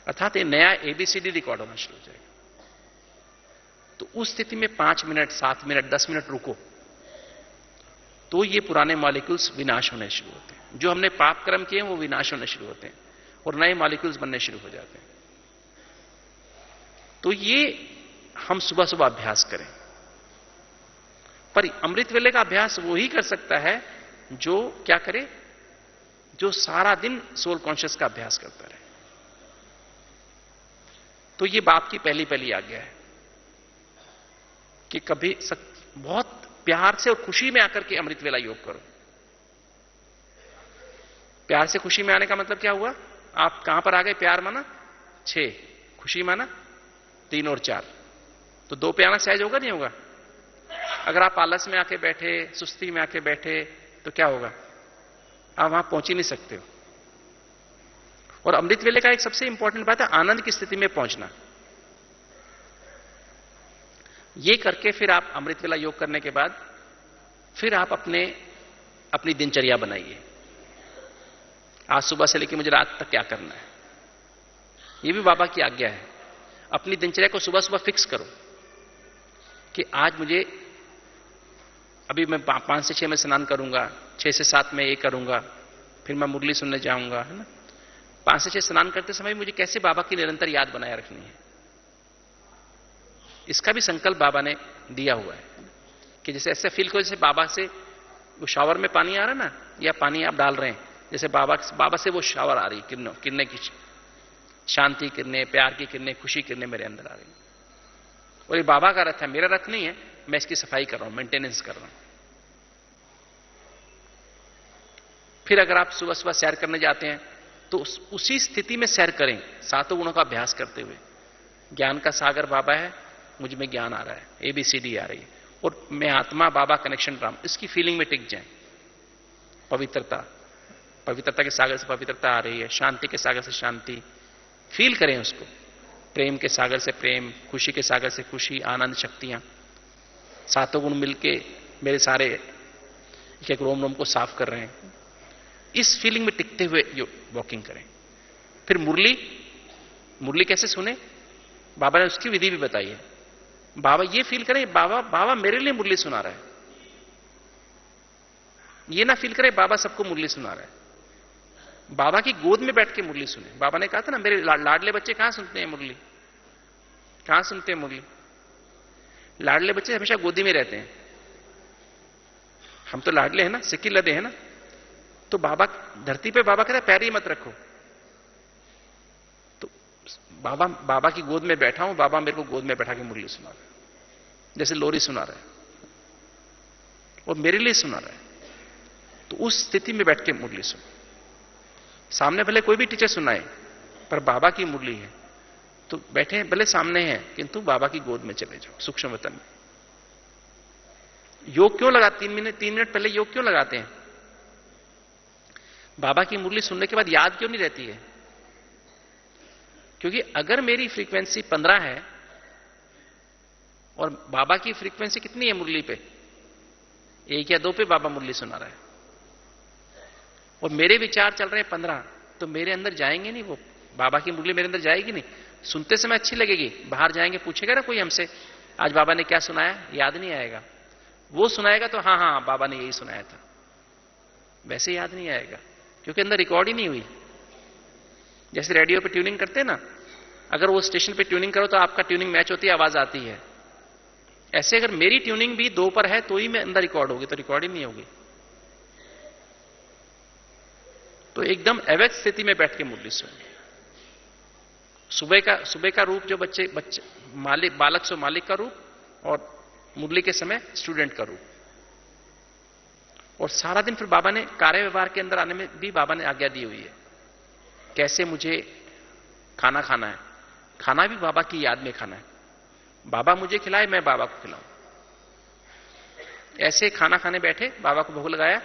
अर्थात ये नया एबीसीडी रिकॉर्ड होना शुरू हो जाएगा। तो उस स्थिति में 5 मिनट, 7 मिनट, 10 मिनट रुको, तो ये पुराने मॉलिक्यूल्स विनाश होने शुरू होते हैं। जो हमने पाप कर्म किए वो विनाश होने शुरू होते हैं और नए मॉलिक्यूल्स बनने शुरू हो जाते हैं। तो ये हम सुबह सुबह अभ्यास करें। पर अमृत वेले का अभ्यास वो ही कर सकता है जो क्या करे, जो सारा दिन सोल कॉन्शियस का अभ्यास करता रहे। तो ये बाप की पहली पहली आज्ञा है कि कभी बहुत प्यार से और खुशी में आकर के अमृत वेला योग करो। प्यार से खुशी में आने का मतलब क्या हुआ? आप कहां पर आ गए? प्यार माना 6, खुशी माना 3 और 4, तो 2 पे आना सहज होगा नहीं होगा? अगर आप आलस में आके बैठे, सुस्ती में आके बैठे, तो क्या होगा? आप वहां पहुंच ही नहीं सकते हो। और अमृत वेले का एक सबसे इंपॉर्टेंट बात है आनंद की स्थिति में पहुंचना। ये करके फिर आप अमृत वेला योग करने के बाद फिर आप अपनी दिनचर्या बनाइए। आज सुबह से लेकर मुझे रात तक क्या करना है, ये भी बाबा की आज्ञा है। अपनी दिनचर्या को सुबह सुबह फिक्स करो कि आज मुझे, अभी मैं 5 से 6 में स्नान करूंगा, 6 से 7 में ये करूंगा, फिर मैं मुरली सुनने जाऊंगा, है ना। 5 से 6 स्नान करते समय मुझे कैसे बाबा की निरंतर याद बनाए रखनी है, इसका भी संकल्प बाबा ने दिया हुआ है कि जैसे ऐसे फील करो जैसे बाबा से वो शावर में पानी आ रहा है ना, या पानी आप डाल रहे हैं, जैसे बाबा से वो शावर आ रही, किरणें की, शांति किरणें, प्यार की किरणें, खुशी किरणें मेरे अंदर आ रही। और ये बाबा का रथ है, मेरा रथ नहीं है, मैं इसकी सफाई कर रहा हूं, मेंटेनेंस कर रहा हूं। फिर अगर आप सुबह सुबह सैर करने जाते हैं तो उसी स्थिति में सैर करें, 7 गुणों का अभ्यास करते हुए। ज्ञान का सागर बाबा है, मुझ में ज्ञान आ रहा है, एबीसीडी आ रही है, और मैं आत्मा बाबा कनेक्शन ड्राम, इसकी फीलिंग में टिक जाए। पवित्रता के सागर से पवित्रता आ रही है, शांति के सागर से शांति फील करें उसको, प्रेम के सागर से प्रेम, खुशी के सागर से खुशी, आनंद शक्तियां सातों गुण मिलके मेरे सारे एक एक रोम रोम को साफ कर रहे हैं। इस फीलिंग में टिकते हुए वॉकिंग करें। फिर मुरली, मुरली कैसे सुने, बाबा ने उसकी विधि भी बताई है। बाबा ये फील करें, बाबा बाबा मेरे लिए मुरली सुना रहा है। ये ना फील करें बाबा सबको मुरली सुना रहा है। बाबा की गोद में बैठ के मुरली सुने। बाबा ने कहा था ना, मेरे लाडले बच्चे कहां सुनते हैं मुरली, कहां सुनते हैं मुरली? लाडले बच्चे हमेशा गोदी में रहते हैं। हम तो लाडले हैं ना, सिक्की लदे हैं ना। तो बाबा धरती पे बाबा कहता है पैर ही मत रखो। तो बाबा की गोद में बैठा हूं, बाबा मेरे को गोद में बैठा के मुरली सुना रहा है, जैसे लोरी सुना रहा है, और मेरे लिए सुना रहा है। तो उस स्थिति में बैठ के मुरली सुनो। सामने भले कोई भी टीचर सुनाए, पर बाबा की मुरली है तो बैठे भले सामने हैं, किंतु बाबा की गोद में चले जाओ, सूक्ष्म वतन में। योग क्यों लगा, 3 मिनट पहले योग क्यों लगाते हैं? बाबा की मुरली सुनने के बाद याद क्यों नहीं रहती है? क्योंकि अगर मेरी फ्रीक्वेंसी 15 है और बाबा की फ्रीक्वेंसी कितनी है मुरली पे, 1 या 2 पे बाबा मुरली सुना रहा है, और मेरे विचार चल रहे हैं 15, तो मेरे अंदर जाएंगे नहीं वो। बाबा की मुरली मेरे अंदर जाएगी नहीं। सुनते समय अच्छी लगेगी, बाहर जाएंगे पूछेगा ना कोई हमसे आज बाबा ने क्या सुनाया, याद नहीं आएगा। वो सुनाएगा तो हाँ हाँ बाबा ने यही सुनाया था, वैसे याद नहीं आएगा, क्योंकि अंदर रिकॉर्ड ही नहीं हुई। जैसे रेडियो पे ट्यूनिंग करते हैं ना, अगर वो स्टेशन पे ट्यूनिंग करो तो आपका ट्यूनिंग मैच होती है, आवाज आती है। ऐसे अगर मेरी ट्यूनिंग भी 2 पर है तो ही मैं अंदर रिकॉर्ड होगी, तो रिकॉर्ड ही नहीं होगी। तो एकदम अवैध स्थिति में बैठ के मुरली सुनिए। सुबह का रूप जो बच्चे मालिक, बालक सो मालिक का रूप, और मुरली के समय स्टूडेंट का रूप। और सारा दिन फिर बाबा ने कार्य व्यवहार के अंदर आने में भी बाबा ने आज्ञा दी हुई है, कैसे मुझे खाना खाना है। खाना भी बाबा की याद में खाना है। बाबा मुझे खिलाए, मैं बाबा को खिलाऊं। ऐसे खाना खाने बैठे, बाबा को भोग लगाया,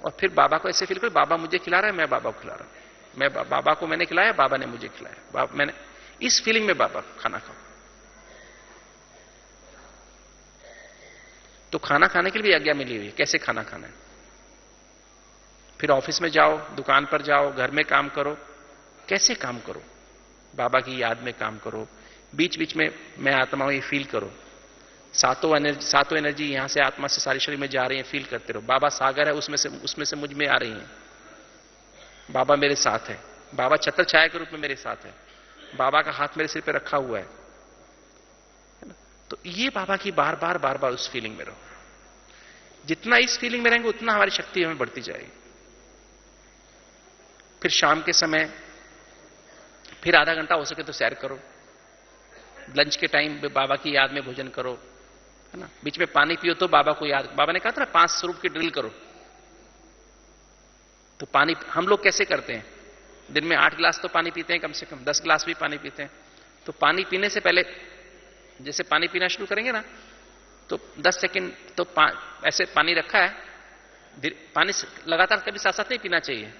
और फिर बाबा को ऐसे फील करो बाबा मुझे खिला रहा है, मैं बाबा को खिला रहा हूं। मैं बाबा को मैंने खिलाया, बाबा ने मुझे खिलाया, मैंने इस फीलिंग में बाबा खाना खाओ। तो खाना खाने के लिए भी आज्ञा मिली हुई है, कैसे खाना खाना है। फिर ऑफिस में जाओ, दुकान पर जाओ, घर में काम करो, कैसे काम करो, बाबा की याद में काम करो। बीच बीच में मैं आत्मा हूं ये फील करो। सातों एनर्जी यहां से आत्मा से सारी शरीर में जा रही है, फील करते रहो। बाबा सागर है, उसमें से मुझ में आ रही है। बाबा मेरे साथ है, बाबा छत्र छाया के रूप में मेरे साथ है, बाबा का हाथ मेरे सिर पे रखा हुआ है ना। तो ये बाबा की बार बार उस फीलिंग में रहो। जितना इस फीलिंग में रहेंगे उतना हमारी शक्ति हमें बढ़ती जाएगी। फिर शाम के समय फिर आधा घंटा हो सके तो सैर करो। लंच के टाइम बाबा की याद में भोजन करो, है ना। बीच में पानी पियो तो बाबा को याद, बाबा ने कहा था ना 5 स्वरूप की ड्रिल करो। तो पानी हम लोग कैसे करते हैं, दिन में 8 गिलास तो पानी पीते हैं, कम से कम 10 गिलास भी पानी पीते हैं। तो पानी पीने से पहले जैसे पानी पीना शुरू करेंगे ना, तो 10 सेकंड तो ऐसे पानी रखा है, पानी लगातार कभी साथ साथ नहीं पीना चाहिए।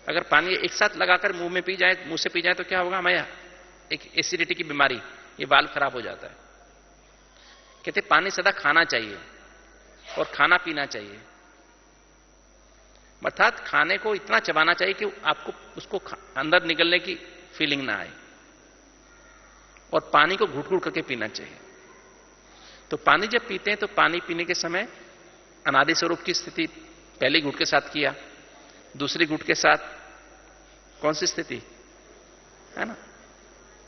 अगर पानी एक साथ लगाकर मुंह में पी जाए, मुंह से पी जाए तो क्या होगा, हमें एक एसिडिटी की बीमारी, ये वाल्व खराब हो जाता है। कहते पानी सदा खाना चाहिए और खाना पीना चाहिए। अर्थात खाने को इतना चबाना चाहिए कि आपको उसको अंदर निकलने की फीलिंग ना आए, और पानी को घुट घुट करके पीना चाहिए। तो पानी जब पीते हैं तो पानी पीने के समय अनादि स्वरूप की स्थिति पहली घुट के साथ किया, दूसरी घुट के साथ कौन सी स्थिति है ना,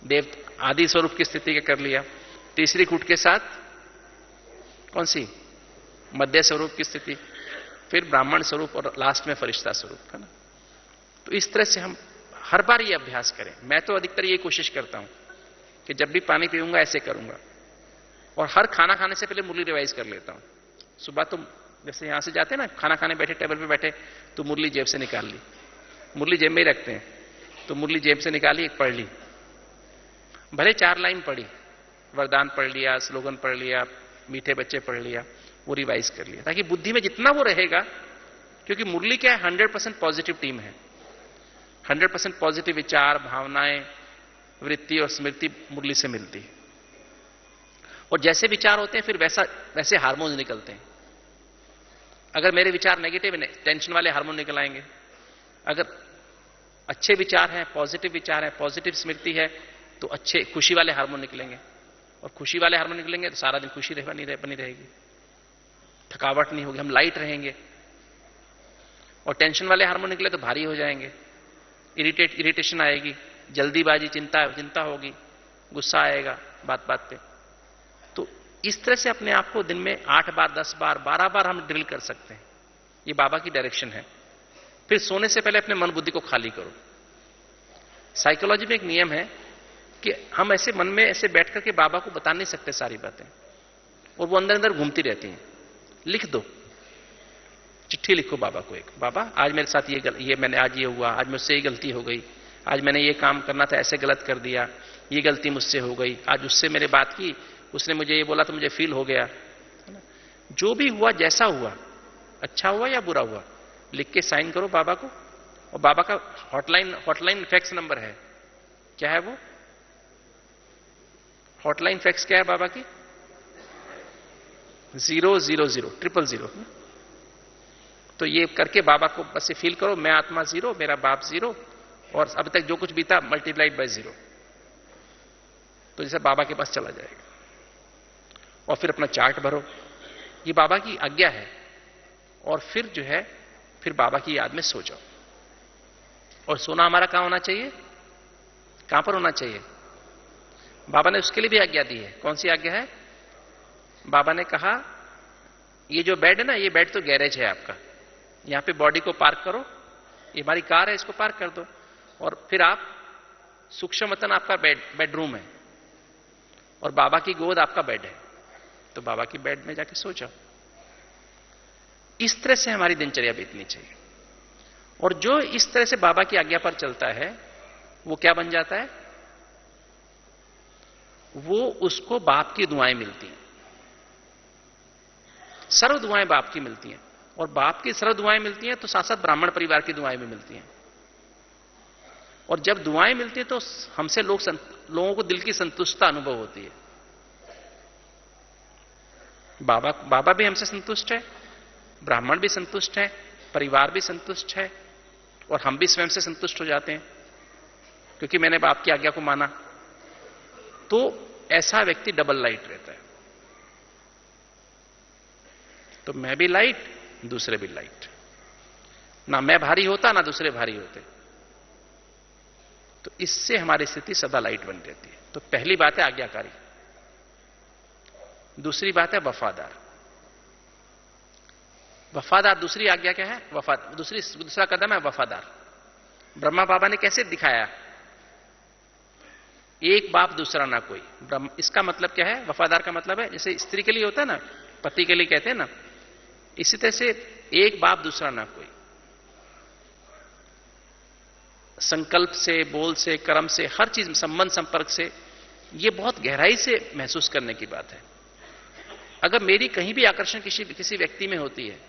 देव आदि स्वरूप की स्थिति का कर लिया। तीसरी घुट के साथ कौन सी, मध्य स्वरूप की स्थिति, फिर ब्राह्मण स्वरूप, और लास्ट में फरिश्ता स्वरूप, है ना। तो इस तरह से हम हर बार ये अभ्यास करें। मैं तो अधिकतर ये कोशिश करता हूं कि जब भी पानी पीऊंगा ऐसे करूंगा, और हर खाना खाने से पहले मुरली रिवाइज कर लेता हूं। सुबह तो जैसे यहां से जाते हैं ना, खाना खाने बैठे टेबल पे बैठे तो मुरली जेब से निकाल ली, मुरली जेब में ही रखते हैं, तो मुरली जेब से निकाली, एक पढ़ ली, भले 4 लाइन पढ़ी, वरदान पढ़ लिया, स्लोगन पढ़ लिया, मीठे बच्चे पढ़ लिया, वो रिवाइज कर लिया, ताकि बुद्धि में जितना वो रहेगा। क्योंकि मुरली क्या है, 100% पॉजिटिव टीम है। 100% पॉजिटिव विचार, भावनाएं, वृत्ति और स्मृति मुरली से मिलती है। और जैसे विचार होते हैं फिर वैसे हार्मोन्स निकलते हैं। अगर मेरे विचार नेगेटिव है, टेंशन वाले हार्मोन निकल आएंगे। अगर अच्छे विचार हैं, पॉजिटिव विचार हैं, पॉजिटिव स्मृति है, तो अच्छे खुशी वाले हार्मोन निकलेंगे। और खुशी वाले हार्मोन निकलेंगे तो सारा दिन खुशी बनी रहेगी, थकावट नहीं होगी, हम लाइट रहेंगे। और टेंशन वाले हार्मोन निकले तो भारी हो जाएंगे, इरिटेशन आएगी, जल्दीबाजी, चिंता होगी, गुस्सा आएगा बात बात पे। तो इस तरह से अपने आप को दिन में 8 बार, 10 बार, 12 बार हम ड्रिल कर सकते हैं। ये बाबा की डायरेक्शन है। फिर सोने से पहले अपने मन बुद्धि को खाली करो। साइकोलॉजी में एक नियम है कि हम ऐसे मन में ऐसे बैठ करके बाबा को बता नहीं सकते सारी बातें, और वो अंदर अंदर घूमती रहती हैं। लिख दो, चिट्ठी लिखो बाबा को एक, बाबा आज मेरे साथ ये मैंने आज ये हुआ, आज मुझसे ये गलती हो गई, आज मैंने ये काम करना था ऐसे गलत कर दिया, ये गलती मुझसे हो गई, आज उससे मेरे बात की, उसने मुझे ये बोला तो मुझे फील हो गया। जो भी हुआ, जैसा हुआ, अच्छा हुआ या बुरा हुआ, लिख के साइन करो बाबा को। और बाबा का हॉटलाइन फैक्स नंबर है, क्या है वो हॉटलाइन फैक्स, क्या है बाबा की? 00000। तो ये करके बाबा को बस फील करो, मैं आत्मा 0, मेरा बाप 0, और अब तक जो कुछ बीता मल्टीप्लाइड बाय 0। तो जैसे बाबा के पास चला जाएगा। और फिर अपना चार्ट भरो, ये बाबा की आज्ञा है। और फिर जो है, फिर बाबा की याद में सो जाओ। और सोना हमारा कहां होना चाहिए? कहां पर होना चाहिए? बाबा ने उसके लिए भी आज्ञा दी है। कौन सी आज्ञा है? बाबा ने कहा, ये जो बेड है ना, ये बेड तो गैरेज है आपका, यहां पे बॉडी को पार्क करो, ये हमारी कार है, इसको पार्क कर दो, और फिर आप सूक्ष्म वतन आपका बेडरूम है, और बाबा की गोद आपका बेड है, तो बाबा की बेड में जाके सो जाओ। इस तरह से हमारी दिनचर्या बीतनी चाहिए। और जो इस तरह से बाबा की आज्ञा पर चलता है, वो क्या बन जाता है? वो उसको बाप की दुआएं मिलती हैं, सर्व दुआएं बाप की मिलती हैं। और बाप की सर्व दुआएं मिलती हैं तो साथ साथ ब्राह्मण परिवार की दुआएं भी मिलती हैं। और जब दुआएं मिलती हैं तो हमसे लोगों को दिल की संतुष्टता अनुभव होती है। बाबा भी हमसे संतुष्ट है, ब्राह्मण भी संतुष्ट है, परिवार भी संतुष्ट है, और हम भी स्वयं से संतुष्ट हो जाते हैं क्योंकि मैंने बाप की आज्ञा को माना। तो ऐसा व्यक्ति डबल लाइट रहता है। तो मैं भी लाइट, दूसरे भी लाइट, ना मैं भारी होता ना दूसरे भारी होते। तो इससे हमारी स्थिति सदा लाइट बनी रहती है। तो पहली बात है आज्ञाकारी, दूसरी बात है वफादार। वफादार, दूसरी आज्ञा क्या है? दूसरा कदम है वफादार। ब्रह्मा बाबा ने कैसे दिखाया? एक बाप दूसरा ना कोई। इसका मतलब क्या है? वफादार का मतलब है जैसे स्त्री के लिए होता है ना, पति के लिए कहते हैं ना, इसी तरह से एक बाप दूसरा ना कोई। संकल्प से, बोल से, कर्म से, हर चीज, संबंध संपर्क से, यह बहुत गहराई से महसूस करने की बात है। अगर मेरी कहीं भी आकर्षण किसी व्यक्ति में होती है,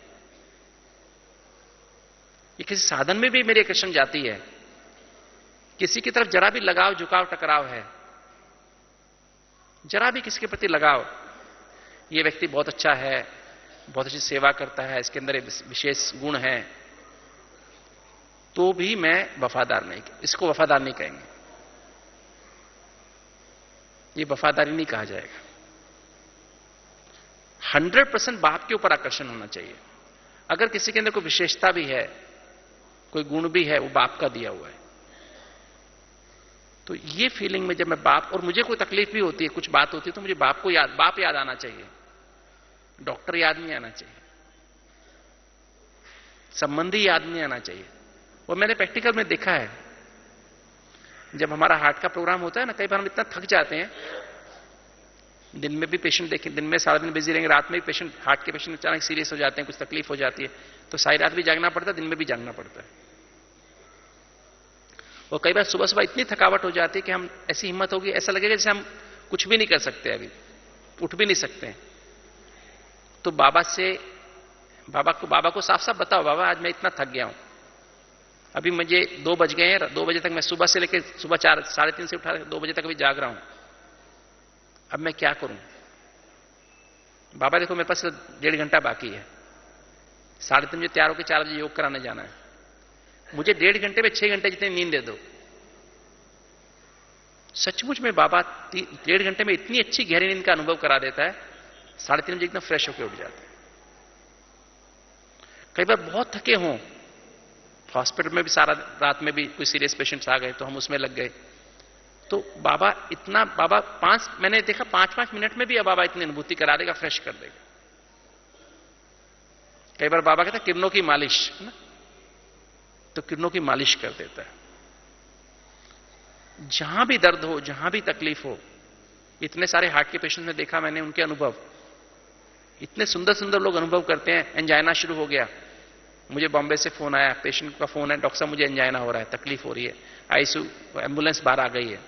ये किसी साधन में भी मेरी आकर्षण जाती है, किसी की तरफ जरा भी लगाव, झुकाव, टकराव है, जरा भी किसी के प्रति लगाव, ये व्यक्ति बहुत अच्छा है, बहुत अच्छी सेवा करता है, इसके अंदर विशेष गुण है, तो भी मैं वफादार नहीं, इसको वफादार नहीं कहेंगे, ये वफादारी नहीं कहा जाएगा। 100% बाप के ऊपर आकर्षण होना चाहिए। अगर किसी के अंदर कोई विशेषता भी है, कोई गुण भी है, वो बाप का दिया हुआ है। तो ये फीलिंग में जब मैं बाप, और मुझे कोई तकलीफ भी होती है, कुछ बात होती है, तो मुझे बाप याद आना चाहिए, डॉक्टर याद नहीं आना चाहिए, संबंधी याद नहीं आना चाहिए। और मैंने प्रैक्टिकल में देखा है, जब हमारा हार्ट का प्रोग्राम होता है ना, कई बार हम इतना थक जाते हैं, दिन में भी पेशेंट देखें, दिन में सारा दिन बिजी रहेंगे, रात में भी पेशेंट, हार्ट के पेशेंट अचानक सीरियस हो जाते हैं, कुछ तकलीफ हो जाती है, तो सारी रात भी जागना पड़ता है, दिन में भी जागना पड़ता है। और कई बार सुबह सुबह इतनी थकावट हो जाती है कि हम, ऐसी हिम्मत होगी, ऐसा लगेगा जैसे हम कुछ भी नहीं कर सकते, अभी उठ भी नहीं सकते हैं। तो बाबा को साफ साफ बताओ, बाबा आज मैं इतना थक गया हूं, अभी मुझे 2 बज गए हैं, 2 बजे तक मैं सुबह से लेकर सुबह 4, 3:30 से उठा 2 बजे तक अभी जाग रहा हूं, अब मैं क्या करूं? बाबा देखो मेरे पास 1.5 घंटा बाकी है, 3:30 बजे तैयार होकर 4 बजे योग कराने जाना है, मुझे 1.5 घंटे में 6 घंटे जितनी नींद दे दो। सचमुच में बाबा 1.5 घंटे में इतनी अच्छी गहरी नींद का अनुभव करा देता है, 3:30 बजे एकदम फ्रेश होकर उठ जाते हैं। कई बार बहुत थके हों, हॉस्पिटल में भी सारा रात में भी कोई सीरियस पेशेंट्स आ गए तो हम उसमें लग गए, तो बाबा इतना, बाबा मैंने देखा 5-5 मिनट में भी अब बाबा इतनी अनुभूति करा देगा, फ्रेश कर देगा। कई बार बाबा कहता है किरणों की मालिश है ना, तो किरणों की मालिश कर देता है। जहां भी दर्द हो, जहां भी तकलीफ हो, इतने सारे हार्ट के पेशेंट में देखा मैंने उनके अनुभव, इतने सुंदर सुंदर लोग अनुभव करते हैं। एंजाइना शुरू हो गया, मुझे बॉम्बे से फोन आया, पेशेंट का फोन है, डॉक्टर साहब मुझे एंजाइना हो रहा है, तकलीफ हो रही है, आईसीयू एम्बुलेंस बाहर आ गई है।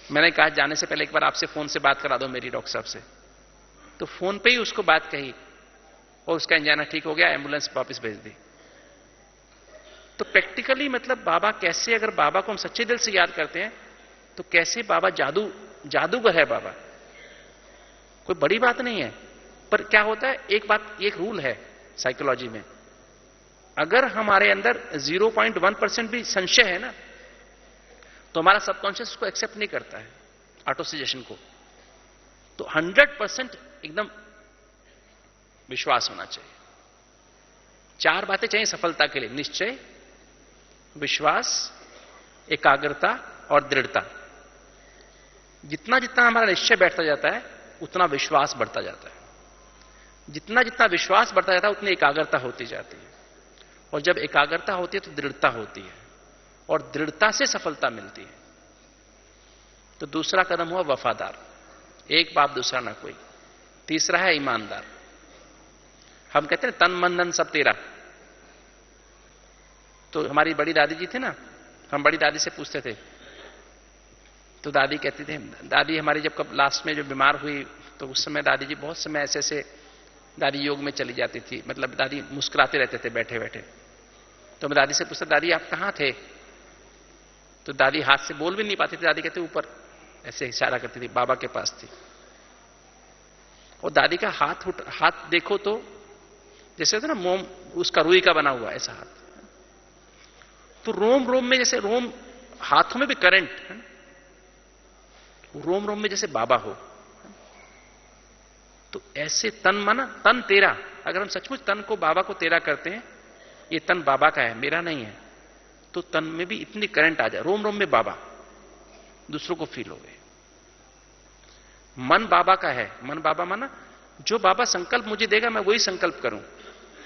मैंने कहा जाने से पहले एक बार आपसे फोन से बात करा दो मेरी डॉक्टर साहब से, तो फोन पे ही उसको बात कही और उसका एंजाइना ठीक हो गया, एम्बुलेंस वापस भेज दी। तो प्रैक्टिकली मतलब बाबा कैसे, अगर बाबा को हम सच्चे दिल से याद करते हैं तो कैसे बाबा जादूगर है। बाबा कोई बड़ी बात नहीं है, पर क्या होता है, एक रूल है साइकोलॉजी में, अगर हमारे अंदर 0.1% भी संशय है ना, तो हमारा सबकॉन्शियस उसको एक्सेप्ट नहीं करता है, ऑटो सजेशन को। तो 100% एकदम विश्वास होना चाहिए। 4 बातें चाहिए सफलता के लिए: निश्चय, विश्वास, एकाग्रता और दृढ़ता। जितना जितना हमारा निश्चय बैठता जाता है उतना विश्वास बढ़ता जाता है, जितना जितना विश्वास बढ़ता जाता है उतनी एकाग्रता होती जाती है, और जब एकाग्रता होती है तो दृढ़ता होती है, और दृढ़ता से सफलता मिलती है। तो दूसरा कदम हुआ वफादार, एक बाप दूसरा ना कोई। तीसरा है ईमानदार। हम कहते हैं तन मन धन सब तेरा। तो हमारी बड़ी दादी जी थे ना, हम बड़ी दादी से पूछते थे, तो दादी कहती थी, दादी हमारी जब कब लास्ट में जो बीमार हुई तो उस समय दादी जी बहुत समय ऐसे ऐसे दादी योग में चली जाती थी, मतलब दादी मुस्कुराते रहते थे बैठे बैठे। तो मैं दादी से पूछता, दादी आप कहां थे? तो दादी हाथ से बोल भी नहीं पाती थी, दादी कहते ऊपर, ऐसे इशारा करती थी, बाबा के पास थी। और दादी का हाथ देखो तो जैसे होता ना मोम, उसका रुई का बना हुआ ऐसा हाथ, तो रोम रोम में जैसे रोम, हाथों में भी करंट है, रोम रोम में जैसे बाबा हो। तो ऐसे तन माना तन तेरा, अगर हम सचमुच तन को बाबा को तेरा करते हैं, ये तन बाबा का है मेरा नहीं है, तो तन में भी इतनी करंट आ जाए, रोम रोम में बाबा दूसरों को फील हो गए। मन बाबा का है, मन बाबा माना जो बाबा संकल्प मुझे देगा मैं वही संकल्प करूं,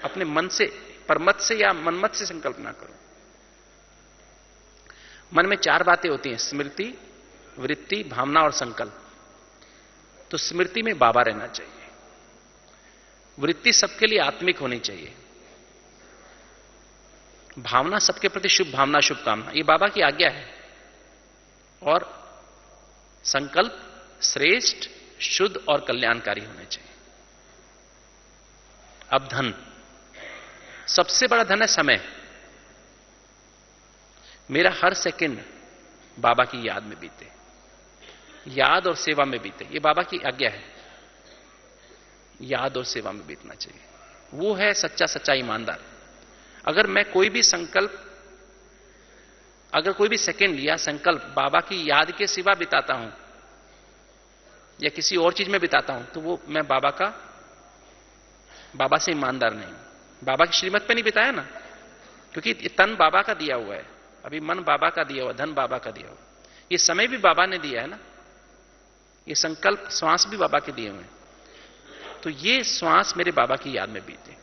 अपने मन से, परमत से या मनमत से संकल्प ना करूं। मन में 4 बातें होती हैं: स्मृति, वृत्ति, भावना और संकल्प। तो स्मृति में बाबा रहना चाहिए, वृत्ति सबके लिए आत्मिक होनी चाहिए, भावना सबके प्रति शुभ भावना, शुभकामना, ये बाबा की आज्ञा है, और संकल्प श्रेष्ठ, शुद्ध और कल्याणकारी होने चाहिए। अब धन, सबसे बड़ा धन है समय। मेरा हर सेकंड बाबा की याद में बीते, याद और सेवा में बीते, ये बाबा की आज्ञा है, याद और सेवा में बीतना चाहिए। वो है सच्चा सच्चा ईमानदार। अगर मैं कोई भी संकल्प, अगर कोई भी सेकंड या संकल्प बाबा की याद के सिवा बिताता हूं या किसी और चीज में बिताता हूं, तो वो मैं बाबा से ईमानदार नहीं, बाबा की श्रीमत पे नहीं बिताया ना, क्योंकि तन बाबा का दिया हुआ है, अभी मन बाबा का दिया हुआ, धन बाबा का दिया हुआ, ये समय भी बाबा ने दिया है ना, ये संकल्प श्वास भी बाबा के दिए हुए हैं। तो ये श्वास मेरे बाबा की याद में बीते,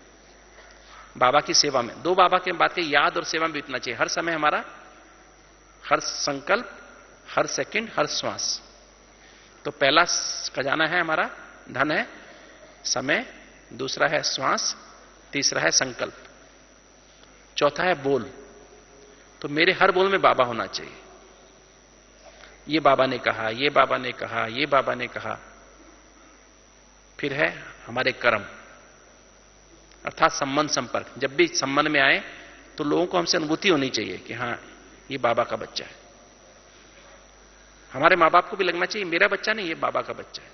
बाबा की सेवा में। 2 बाबा के बात के याद और सेवा में बीतना चाहिए हर समय हमारा, हर संकल्प, हर सेकंड, हर श्वास। तो पहला खजाना है हमारा, धन है, समय, दूसरा है श्वास, तीसरा है संकल्प, चौथा है बोल। तो मेरे हर बोल में बाबा होना चाहिए। ये बाबा ने कहा, ये बाबा ने कहा, ये बाबा ने कहा। फिर है हमारे कर्म, अर्थात संबंध संपर्क। जब भी संबंध में आए तो लोगों को हमसे अनुभूति होनी चाहिए कि हां ये बाबा का बच्चा है। हमारे मां बाप को भी लगना चाहिए मेरा बच्चा नहीं, ये बाबा का बच्चा है।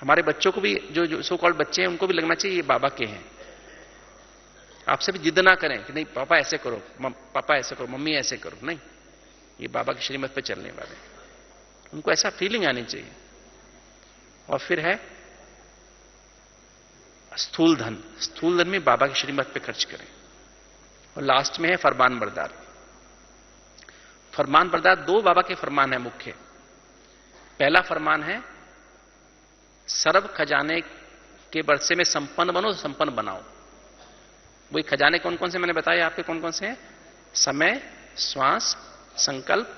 हमारे बच्चों को भी, जो सो कॉल्ड बच्चे हैं, उनको भी लगना चाहिए ये बाबा के हैं। आपसे भी जिद ना करें कि नहीं पापा ऐसे करो, पापा ऐसे करो, मम्मी ऐसे करो, नहीं, ये बाबा की श्रीमत पे चलने वाले। उनको ऐसा फीलिंग आनी चाहिए। और फिर है स्थूल धन। स्थूल धन में बाबा की श्रीमत पे खर्च करें। और लास्ट में है फरमान बरदार। फरमान बरदार 2 बाबा के फरमान है मुख्य। पहला फरमान है सर्व खजाने के बरसे में संपन्न बनो, संपन्न बनाओ। वही खजाने कौन कौन से मैंने बताया आपके, कौन कौन से हैं? समय, श्वास, संकल्प,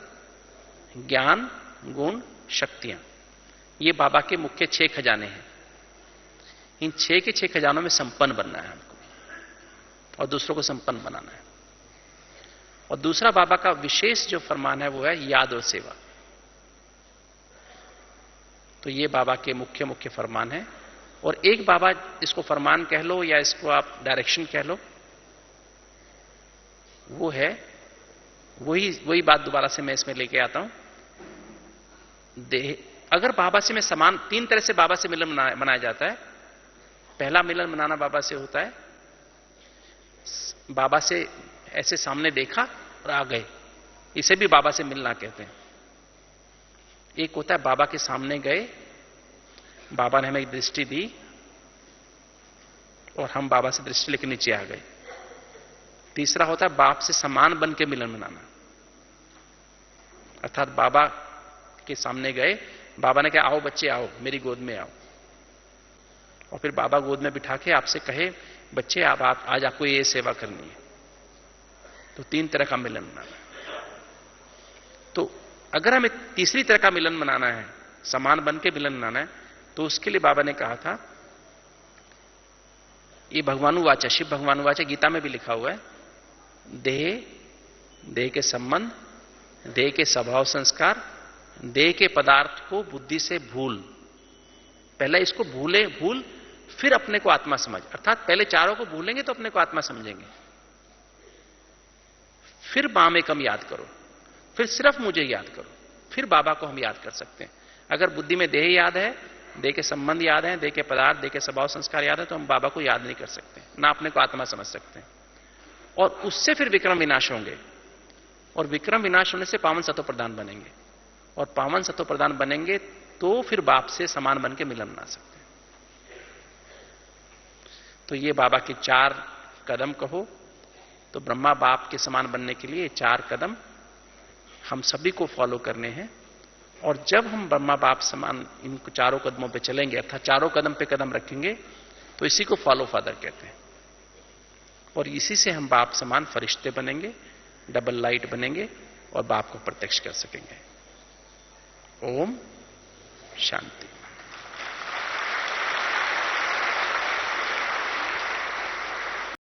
ज्ञान, गुण, शक्तियां। ये बाबा के मुख्य 6 खजाने हैं। इन 6 के 6 खजानों में संपन्न बनना है हमको और दूसरों को संपन्न बनाना है। और दूसरा बाबा का विशेष जो फरमान है वो है याद और सेवा। तो ये बाबा के मुख्य मुख्य फरमान है। और एक बाबा, इसको फरमान कह लो या इसको आप डायरेक्शन कह लो, वो है वही बात दोबारा से मैं इसमें लेके आता हूं। अगर बाबा से मैं समान, 3 तरह से बाबा से मिलन मनाया जाता है। पहला मिलन मनाना बाबा से होता है, बाबा से ऐसे सामने देखा और आ गए, इसे भी बाबा से मिलना कहते हैं। एक होता है बाबा के सामने गए, बाबा ने हमें एक दृष्टि दी और हम बाबा से दृष्टि लेकर नीचे आ गए। तीसरा होता है बाप से समान बन के मिलन मनाना, अर्थात बाबा के सामने गए, बाबा ने कहा आओ बच्चे आओ, मेरी गोद में आओ। और फिर बाबा गोद में बिठा के आपसे कहे बच्चे आप आज आपको ये सेवा करनी है। तो 3 तरह का मिलन मनाना। तो अगर हमें तीसरी तरह का मिलन मनाना है, समान बन के मिलन मनाना है, तो उसके लिए बाबा ने कहा था, ये भगवानुवाचा, शिव भगवानुवाचा गीता में भी लिखा हुआ है, देह के संबंध, देह के स्वभाव संस्कार, देह के पदार्थ को बुद्धि से भूल। पहले इसको भूल फिर अपने को आत्मा समझ। अर्थात पहले चारों को भूलेंगे तो अपने को आत्मा समझेंगे। फिर मामेकम याद करो, फिर सिर्फ मुझे याद करो, फिर बाबा को हम याद कर सकते हैं। अगर बुद्धि में देह याद है, देह के संबंध याद है, देह के पदार्थ, देह के स्वभाव संस्कार याद है, तो हम बाबा को याद नहीं कर सकते, ना अपने को आत्मा समझ सकते हैं। और उससे फिर विक्रम विनाश होंगे, और विक्रम विनाश होने से पावन सत्व प्रदान बनेंगे, और पावन सत्व प्रदान बनेंगे तो फिर बाप से समान बन के मिलन बना सकते हैं। तो ये बाबा के 4 कदम कहो तो ब्रह्मा बाप के समान बनने के लिए 4 कदम हम सभी को फॉलो करने हैं। और जब हम ब्रह्मा बाप समान इन 4 कदमों पे चलेंगे, अर्थात 4 कदम पे कदम रखेंगे, तो इसी को फॉलो फादर कहते हैं। और इसी से हम बाप समान फरिश्ते बनेंगे, डबल लाइट बनेंगे और बाप को प्रत्यक्ष कर सकेंगे। ओम शांति।